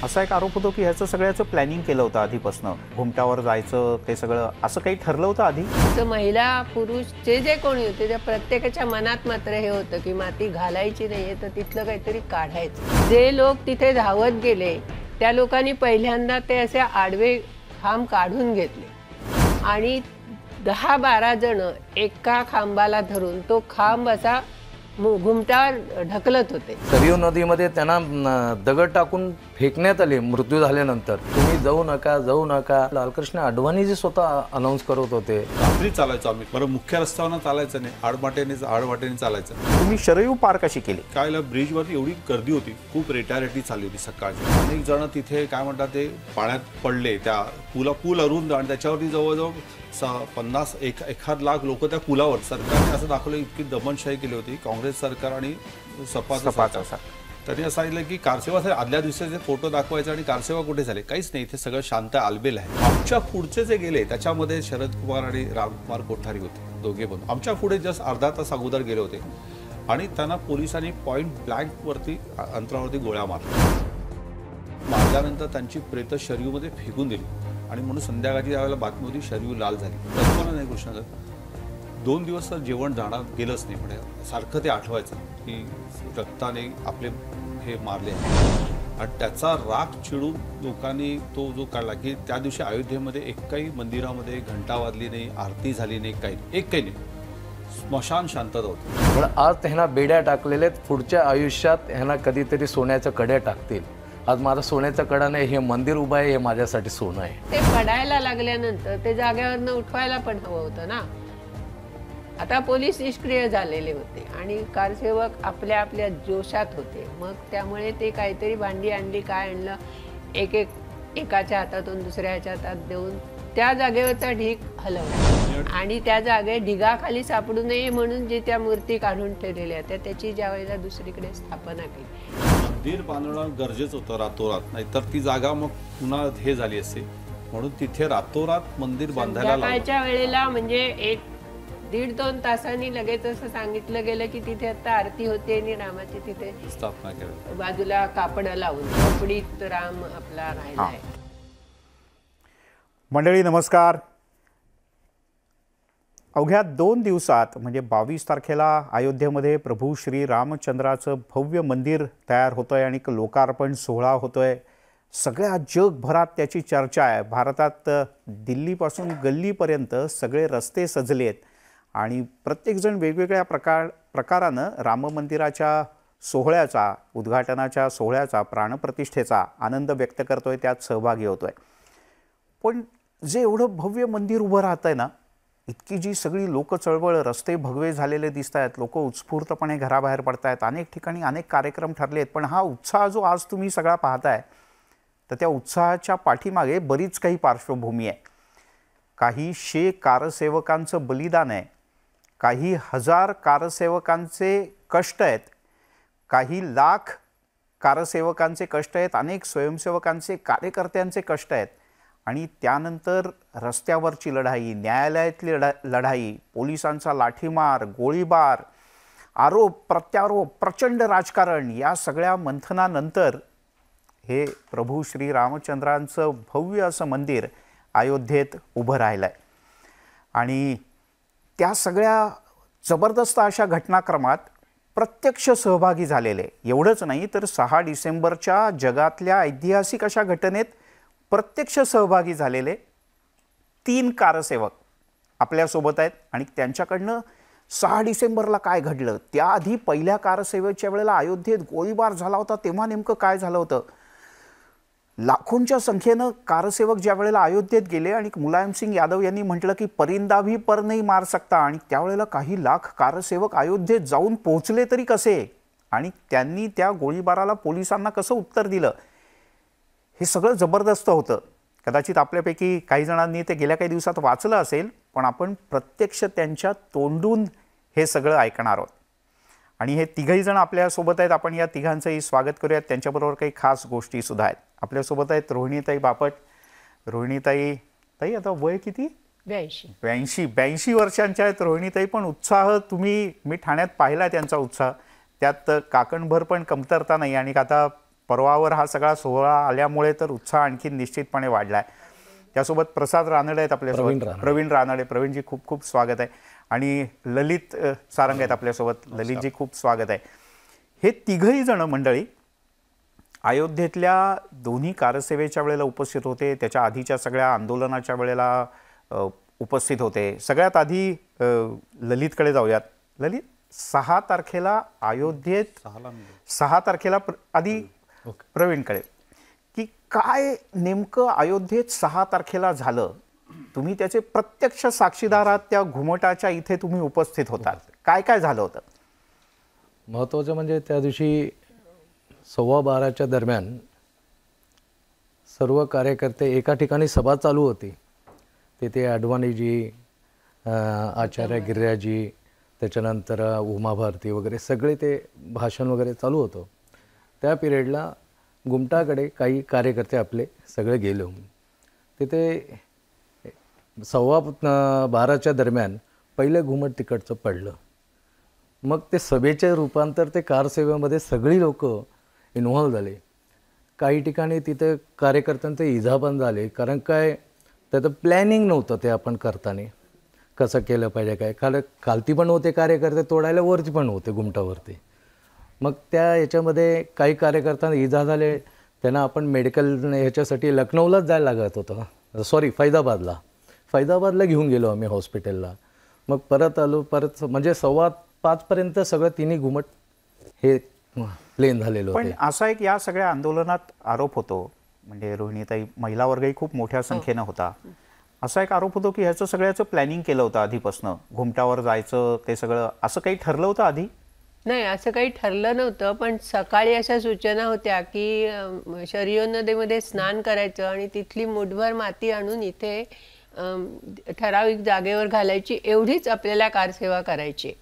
असा एक आरोप होतो की ह्याचं सगळ्याचं प्लॅनिंग केलं होतं आधीपासून, घुमटावर जायचं ते सगळं असं काही ठरलं होतं आधी? तर महिला पुरुष जे कोणी होते त्या प्रत्येकाच्या मनात मात्र हे होतं की माती घालायची नाहीये तर तिथलं काहीतरी काढायचं. जे लोक तिथे धावत गेले त्या लोकांनी पहिल्यांदा ते असे आडवे खांब काढून घेतले आणि 10-12 जण एका खांबाला धरून तो खांब असा घुमटावर ढकलत होते. सरयू नदीमध्ये त्यांना दगड टाकून फेकण्यात आले मृत्यू झाल्यानंतर. तुम्ही जाऊ नका लालकृष्ण अडवाणी स्वतः अनाऊन्स करत होते. रात्री चालायचो आम्ही, बरं मुख्य रस्त्यावर चालायचं नाही, आडवाटेने चालायचं. तुम्ही शरयू पार कशी केली? काय ब्रिजवरती एवढी गर्दी होती, खूप रेटारेटी चालली होती सकाळची. अनेक जण तिथे काय म्हणतात ते पाण्यात पडले, त्या पूल अरुंद आणि त्याच्यावरती जवळजवळ 50-1 लाख लोक त्या पुलावर. सरकारने असं दाखवलं इतकी दमनशाही केली होती काँग्रेस सरकार आणि सपाचं सरकार. त्यांनी असं सांगितलं की कारसेवा आदल्या दिवसाचे फोटो दाखवायचे आणि कारसेवा कुठे झाले, काहीच नाही, इथे सगळं शांत आलबेल आहे. आमच्या पुढचे जे गेले त्याच्यामध्ये शरद कुमार आणि रामकुमार कोठारी होते, दोघे पण. आमच्या पुढे जस्ट अर्धा तास अगोदर गेले होते आणि त्यांना पोलिसांनी पॉइंट ब्लँक वरती अंतरावरती गोळ्या मारल्या. मारल्यानंतर त्यांची प्रेत शरयूमध्ये फेकून दिली आणि म्हणून संध्याकाळची ज्यावेळेला बातमी होती शरयू लाल झाली. कल्पना नाही कृष्णाला 2 दिवस तर जेवण जाणार गेलंच नाही. म्हणजे सारखं ते आठवायचं की रक्ताने आपले हे मारले आणि त्याचा राग चिडून लोकांनी तो जो काढला की त्या दिवशी अयोध्येमध्ये एकही मंदिरामध्ये घंटा वाजली नाही, आरती झाली नाही, काही नाही, स्मशान शांतता होती. पण आज त्यांना बेड्या टाकलेल्या आहेत, पुढच्या आयुष्यात ह्यांना कधीतरी सोन्याच्या कड्या टाकतील. आज माझा सोन्याचा कडा नाही, हे मंदिर उभं आहे, हे माझ्यासाठी सोनं आहे. ते पडायला लागल्यानंतर ते जागेवरनं उठवायला पण हवं होतं ना. आता पोलीस निष्क्रिय झालेले होते आणि कारसेवक आपल्या जोशात होते. मग त्यामुळे ते काहीतरी भांडी आणली, काय आणलं, एकाच्या हातातून दुसऱ्या ह्याच्या हातात देऊन त्या जागेवरचा ढीग हलवला आणि त्या जागे ढिगाखाली सापडू नये म्हणून जे त्या मूर्ती काढून ठेवलेल्या त्या त्याची ज्या वेळेला दुसरीकडे स्थापना केली. मंदिर बांधणं गरजेचं होतं रातोरात, नाहीतर ती जागा मग पुन्हा हे झाली असते. म्हणून तिथे रातोरात मंदिर बांधायला संध्याकाळच्या वेळेला म्हणजे 1-1.5-2 तासांनी लगेच असं सांगितलं गेलं की तिथे आता आरती होते आणि रामाची तिथे स्थापना केली. बाजूला कापड लावून झोपडीत राम आपला राहिला आहे. मंडळी नमस्कार. अवघ्या 2 दिवसात म्हणजे 22 तारखेला अयोध्येमध्ये प्रभू श्री रामचंद्राचं भव्य मंदिर तयार होतंय आणि लोकार्पण सोहळा होतोय. सगळ्या जगभरात त्याची चर्चा आहे. भारतात दिल्लीपासून गल्लीपर्यंत सगळे रस्ते सजले आहेत आणि प्रत्येकजण वेगवेगळ्या प्रकारानं राम मंदिराच्या सोहळ्याचा, उद्घाटनाच्या सोहळ्याचा, प्राणप्रतिष्ठेचा आनंद व्यक्त करतोय, त्यात सहभागी होतोय. पण जे एवढं भव्य मंदिर उभं राहतंय ना, इतकी जी सगळी लोक चळवळ, रस्ते भगवे झालेले दिसत आहेत, लोक उत्स्फूर्तपणे घराबाहेर पडत आहेत, अनेक ठिकाणी अनेक कार्यक्रम ठरले आहेत. पण हा उत्साह जो आज तुम्ही सगळा पाहताय तर त्या उत्साहाच्या पाठीमागे बरीच काही पार्श्वभूमी आहे. काही कारसेवकांचं बलिदान आहे, काही हजार कारसेवकांचे कष्ट आहेत, काही लाख कारसेवकांचे कष्ट आहेत, अनेक स्वयंसेवकांचे, कार्यकर्त्यांचे कष्ट आहेत आणि त्यानंतर रस्त्यावरची लढाई, न्यायालयातली लढाई, पोलिसांचा लाठीमार, गोळीबार, आरोप प्रत्यारोप, प्रचंड राजकारण, या सगळ्या मंथनानंतर हे प्रभू श्री रामचंद्रांचं भव्य असं मंदिर अयोध्येत उभं राहिलं आहे. आणि त्या सगळ्या जबरदस्त अशा घटनाक्रमात प्रत्यक्ष सहभागी झालेले, एवढंच नाही तर 6 डिसेंबरच्या जगातल्या ऐतिहासिक अशा घटनेत प्रत्यक्ष सहभागी झालेले 3 कारसेवक आपल्यासोबत आहेत आणि त्यांच्याकडनं 6 डिसेंबरला काय घडलं, त्याआधी पहिल्या कारसेवेच्या वेळेला अयोध्येत गोळीबार झाला होता तेव्हा नेमकं काय झालं होतं, लाखोंच्या संख्येनं कारसेवक ज्या वेळेला अयोध्येत गेले आणि मुलायम सिंग यादव यांनी म्हटलं की परिंदा भी पर नहीं मार सकता, आणि त्यावेळेला काही लाख कारसेवक अयोध्येत जाऊन पोहोचले तरी कसे आणि त्यांनी त्या गोळीबाराला पोलिसांना कसं उत्तर दिलं, हे सगळं जबरदस्त होतं. कदाचित आपल्यापैकी काही जणांनी ते गेल्या काही दिवसात वाचलं असेल, पण आपण प्रत्यक्ष त्यांच्या तोंडून हे सगळं ऐकणार आहोत. आणि हे तिघही जण आपल्यासोबत आहेत. आपण या तिघांचंही स्वागत करूयात. त्यांच्याबरोबर काही खास गोष्टी सुद्धा आहेत. आपल्यासोबत आहेत रोहिणीताई बापट. रोहिणीताई, आता वय किती? 82 वर्षांच्या आहेत रोहिणीताई. पण उत्साह मी ठाण्यात पाहिला त्यांचा उत्साह, त्यात काकणभर पण कमतरता नाही. आणि आता पर्वावर हा सगळा सोहळा आल्यामुळे तर उत्साह आणखी निश्चितपणे वाढला आहे. त्यासोबत प्रसाद रानडे आहेत आपल्यासोबत. प्रवीण रानडे. प्रवीणजी खूप खूप स्वागत आहे. आणि ललित सारंग आहेत आपल्यासोबत. ललितजी खूप स्वागत आहे. हे तिघही जण मंडळी अयोध्येतल्या दोन्ही कारसेवेच्या वेळेला उपस्थित होते, त्याच्या आधीच्या सगळ्या आंदोलनाच्या वेळेला उपस्थित होते. सगळ्यात आधी ललितकडे जाऊयात. ललित, 6 तारखेला अयोध्येत 6 तारखेला आधी प्रवीणकडे की काय नेमकं अयोध्येत 6 तारखेला झालं? तुम्ही त्याचे प्रत्यक्ष साक्षीदार आहात. त्या घुमटाच्या इथे तुम्ही उपस्थित होतात. काय काय झालं होतं? महत्त्वाचं म्हणजे त्या दिवशी 12:15च्या दरम्यान सर्व कार्यकर्ते एका ठिकाणी सभा चालू होती. तिथे अडवाणीजी, आचार्य गिर्याजी, त्याच्यानंतर उमा भारती वगैरे सगळे ते भाषण वगैरे चालू होतं. त्या पिरियडला घुमटाकडे काही कार्यकर्ते आपले सगळे गेले. तिथे 12:15च्या दरम्यान पहिलं घुमट तिकडचं पडलं. मग ते सभेचे रूपांतर ते कारसेवेमध्ये सगळी लोक इन्व्हॉल्व झाले. काही ठिकाणी तिथे कार्यकर्त्यांचे इजा पण झाले, कारण काय त्याचं प्लॅनिंग नव्हतं. ते आपण करताना कसं केलं पाहिजे काय, खालती पण होते कार्यकर्ते तोडायला, वरती पण होते घुमटावरती. मग त्या याच्यामध्ये काही कार्यकर्त्यांना इजा झाले. त्यांना आपण मेडिकल ह्याच्यासाठी लखनौलाच जायला लागत होतं, सॉरी फैजाबादला घेऊन गेलो आम्ही हॉस्पिटलला. मग परत आलो. परत म्हणजे 5:15पर्यंत सगळं तिन्ही घुमट हे प्लेन झालेलं होतं. पण असा एक या सगळ्या आंदोलनात आरोप होतो, म्हणजे रोहिणीताई, महिला वर्गही खूप मोठ्या संख्येनं होता. असा एक आरोप होतो की ह्याचं सगळ्याचं प्लॅनिंग केलं होतं आधीपासून, घुमटावर जायचं ते सगळं. असं काही ठरलं होतं आधी? नाही, असं काही ठरलं नव्हतं. पण सकाळी अशा सूचना होत्या की शरयू नदीमध्ये स्नान करायचं आणि तिथली मुठभर माती आणून इथे ठराविक जागेवर घालायची, एवढीच आपल्याला कारसेवा करायची.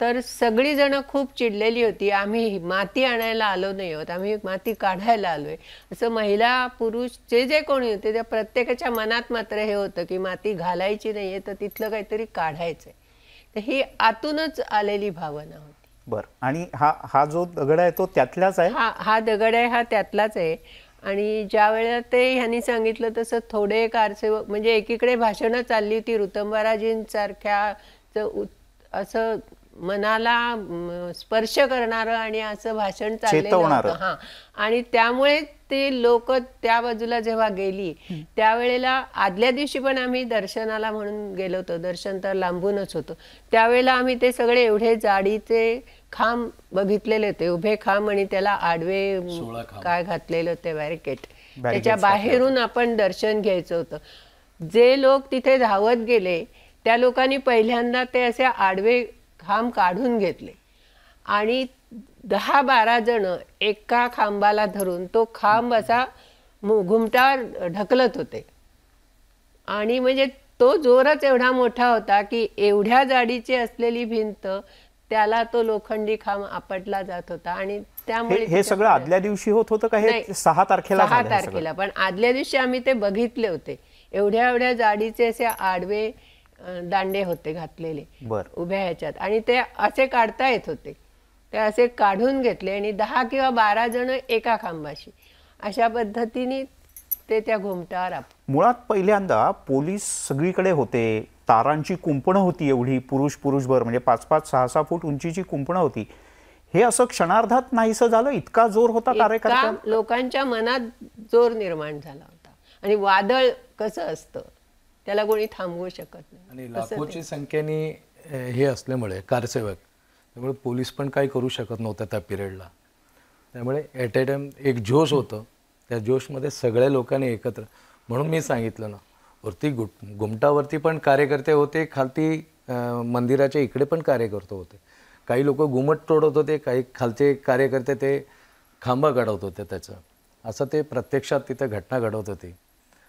तर सगळी जण खूप चिडलेली होती. आम्ही माती आणायला आलो नाही आहोत, आम्ही माती काढायला आलोय, असं महिला पुरुष जे कोणी होते त्या प्रत्येकाच्या मनात मात्र हे होतं की माती घालायची नाहीये, तर तिथलं काहीतरी काढायचंय. तर ही आतूनच आलेली भावना होती. बरं. आणि हा जो दगड आहे तो त्यातलाच आहे? हा दगड आहे, हा त्यातलाच आहे. आणि ज्या वेळेला ते ह्यांनी सांगितलं तसं थोडे कारसेवक, म्हणजे एकीकडे भाषणं चालली होती ऋतंभराजींसारख्या असं मनाला स्पर्श करणारं आणि असं भाषण चाललेलं होतं. हां, आणि त्यामुळे ते लोक त्या बाजूला जेव्हा गेली त्यावेळेला आदल्या दिवशी पण आम्ही दर्शनाला म्हणून गेलो होतो. दर्शन तर लांबूनच होतं. त्यावेळेला आम्ही ते सगळे एवढे जाडीचे खांब बघितलेले होते, उभे खांब, आणि त्याला आडवे काय घातलेले होते, बॅरिकेड. त्याच्या बाहेरून आपण दर्शन घ्यायचं होतं. जे लोक तिथे धावत गेले त्या लोकांनी पहिल्यांदा ते असे आडवे खांब काढून घेतले आणि 10-12 जण एका खांबाला धरून तो खांब असा घुमटावर ढकलत होते. आणि म्हणजे तो जोरच एवढा मोठा होता की एवढ्या जाडीची असलेली भिंत, त्याला तो लोखंडी खांब आपटला जात होता. आणि त्यामुळे हे सगळं आदल्या दिवशी होत होतं का? हे 6 तारखेला? 6 तारखेला. पण आदल्या दिवशी आम्ही ते बघितले होते. एवढ्या जाडीचे असे आडवे दांडे होते घातलेले उभ्या ह्याच्यात, आणि ते असे काढता येत होते. ते असे काढून घेतले आणि 10 किंवा 12 जण एका खांबाशी, अशा पद्धतीने ते त्या घुमटावर. मुळात पहिल्यांदा पोलीस सगळीकडे होते, तारांची कुंपणं होती, एवढी पुरुषभर, म्हणजे 5-5, 6-6 फूट उंचीची कुंपणं होती. हे असं क्षणार्धात नाहीसं झालं? इतका जोर होता कार्यकर्त्या? लोकांच्या मनात जोर निर्माण झाला होता. आणि वादळ कसं असतं, त्याला कोणी थांबवू शकत नाही. आणि लाखोची संख्येने हे असल्यामुळे कारसेवक, त्यामुळे पोलीस पण काही करू शकत नव्हतं त्या पिरियडला. त्यामुळे ॲट अ टाइम एक जोश होतं. त्या जोशमध्ये सगळ्या लोकांनी एकत्र, म्हणून मी सांगितलं ना, वरती घुमटावरती पण कार्यकर्ते होते, खालती मंदिराच्या इकडे पण कार्यकर्ते होते. काही लोक घुमट तोडत होते, काही खालचे कार्यकर्ते ते खांबा काढवत होते त्याचं. असं ते प्रत्यक्षात तिथं घटना घडवत होती.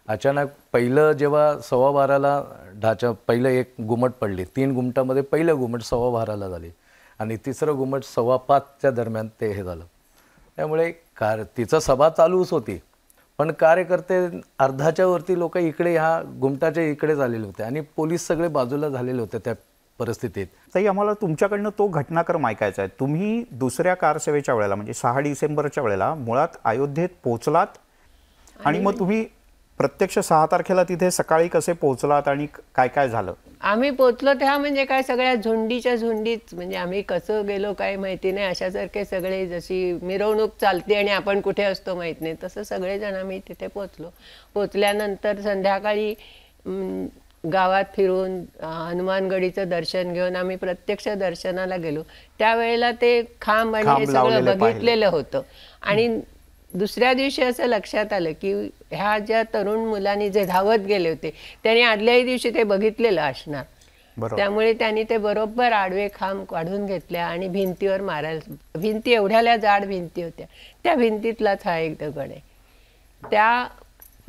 अचानक पहिलं जेव्हा 12:15ला पहिलं एक घुमट पडली, 3 घुमटामध्ये पहिलं घुमट 12:15ला झाली आणि तिसरं घुमट 5:15च्या दरम्यान ते हे झालं. त्यामुळे तिचं सभा चालूच होती, पण कार्यकर्ते अर्धाच्या वरती लोक इकडे ह्या घुमटाच्या इकडे झालेले होते आणि पोलीस सगळे बाजूला झालेले होते त्या परिस्थितीत. ताई, आम्हाला तुमच्याकडनं तो घटनाक्रम ऐकायचा आहे. तुम्ही दुसऱ्या कार सेवेच्या वेळेला म्हणजे 6 डिसेंबरच्या वेळेला मुळात अयोध्येत पोहोचलात आणि मग तुम्ही प्रत्यक्ष 6 तारखेला तिथे सकाळी कसे पोहोचलात आणि काय काय झालं? आम्ही पोचलो तेव्हा म्हणजे काय सगळ्या झुंडीच्या झुंडीच, म्हणजे आम्ही कसं गेलो काय माहिती नाही, अशासारखे सगळे, जशी मिरवणूक चालते आणि आपण कुठे असतो माहित नाही तसं सगळेजण आम्ही तिथे पोचलो. पोचल्यानंतर संध्याकाळी गावात फिरून हनुमानगडीचं दर्शन घेऊन आम्ही प्रत्यक्ष दर्शनाला गेलो. त्यावेळेला ते खांब आणि हे सगळं लावलेलं बघितलेलं होतं. आणि दुसऱ्या दिवशी असं लक्षात आलं की ह्या ज्या तरुण मुलांनी जे धावत गेले होते त्यांनी आदल्याही दिवशी ते बघितलेलं असणार. बरोबर. त्यामुळे त्यांनी ते बरोबर आडवे खांब काढून घेतल्या आणि भिंतीवर मारायला, भिंती एवढ्याल्या जाड भिंती होत्या, त्या भिंतीतलाच हा एक दगड आहे. त्या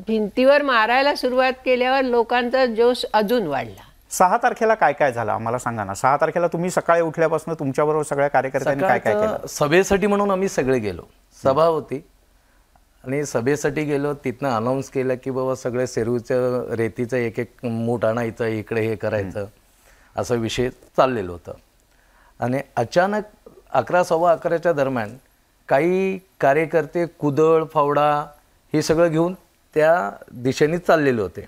भिंतीवर मारायला सुरुवात केल्यावर लोकांचा जोश अजून वाढला. 6 तारखेला काय काय झालं आम्हाला सांगा ना. 6 तारखेला तुम्ही सकाळी उठल्यापासून तुमच्याबरोबर सगळ्या कार्यकर्त्यांनी काय काय केलं? सकाळचं सभेसाठी म्हणून आम्ही सगळे गेलो. सभा होती आणि सभेसाठी गेलो. तिथनं अनाऊन्स केलं की बाबा सगळे सेरूचं रेतीचं एक एक मूठ आणायचं, इकडे हे करायचं, असं विषय चाललेलं होतं. आणि अचानक 11, सव्वा 11च्या दरम्यान काही कार्यकर्ते कुदळ फावडा हे सगळं घेऊन त्या दिशेने चाललेले होते.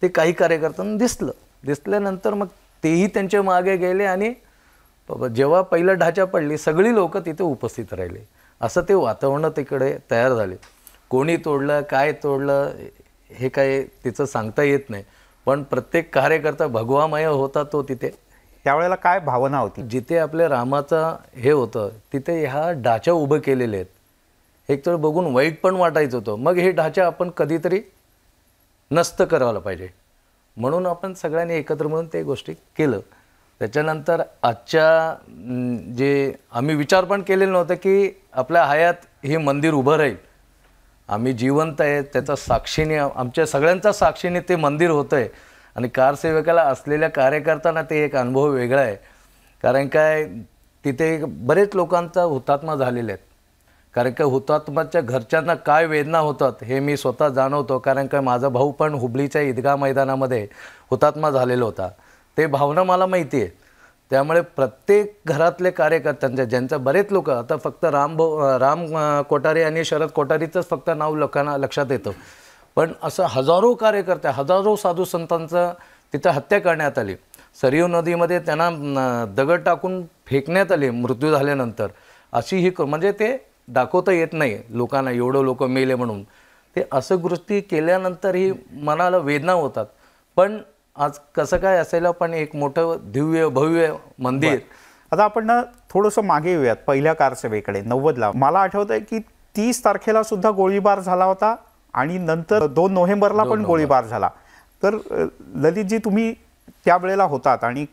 ते काही कार्यकर्त्यांना दिसल्यानंतर मग तेही त्यांच्या मागे गेले आणि जेव्हा पहिलं ढाचा पडली सगळी लोक तिथे उपस्थित राहिले. असं ते वातावरण तिकडे तयार झाले. कोणी तोडलं, काय तोडलं हे काय तिचं सांगता येत नाही, पण प्रत्येक कार्यकर्ता भगवामय होता तो तिथे. त्यावेळेला काय भावना होती? जिथे आपल्या रामाचं हे होतं तिथे ह्या ढाचा उभं केलेले आहेत. एक तर बघून वाईट पण वाटायचं होतं. मग हे ढाचा आपण कधीतरी नष्ट करायला पाहिजे म्हणून आपण सगळ्यांनी एकत्र म्हणून ते गोष्टी केलं. त्याच्यानंतर आजच्या जे आम्ही विचार पण केलेलं नव्हतं की आपल्या हयात हे मंदिर उभं राहील. आम्ही जिवंत आहे त्याचा साक्षीने, आमच्या सगळ्यांचा साक्षीने ते मंदिर होतं आहे. आणि कारसेवकाला असलेल्या कार्यकर्त्यांना ते एक अनुभव वेगळा आहे. कारण काय तिथे बरेच लोकांचा हुतात्मा झालेले आहेत. कारण का हुतात्म्याच्या घरच्यांना काय वेदना होतात हे मी स्वतः जाणवतो. कारण का माझा भाऊ पण हुबळीच्या ईदगाह मैदानामध्ये हुतात्मा झालेला होता. ते भावना मला माहिती आहे. त्यामुळे प्रत्येक घरातले कार्यकर्त्यांच्या, ज्यांचं बरेच लोक, आता फक्त राम कोठारे आणि शरद कोठारीचंच फक्त नाव लोकांना लक्षात येतं, पण असं हजारो कार्यकर्ते, हजारो साधू संतांचं तिथं हत्या करण्यात आली. सरयू नदीमध्ये त्यांना दगड टाकून फेकण्यात आले मृत्यू झाल्यानंतर. अशी ही म्हणजे ते दाखवता येत नाही लोकांना एवढं लोक मेले म्हणून. ते असं गोष्टी केल्यानंतरही मनाला वेदना होतात. पण आज कसं काय असायला पण एक मोठं दिव्य भव्य मंदिर. आता आपण ना थोडंसं मागे येऊयात पहिल्या कारसेवेकडे. 90ला मला आठवत आहे की 30 तारखेला सुद्धा गोळीबार झाला होता आणि नंतर 2 नोव्हेंबरला पण गोळीबार झाला. तर ललितजी, तुम्ही त्यावेळेला होतात आणि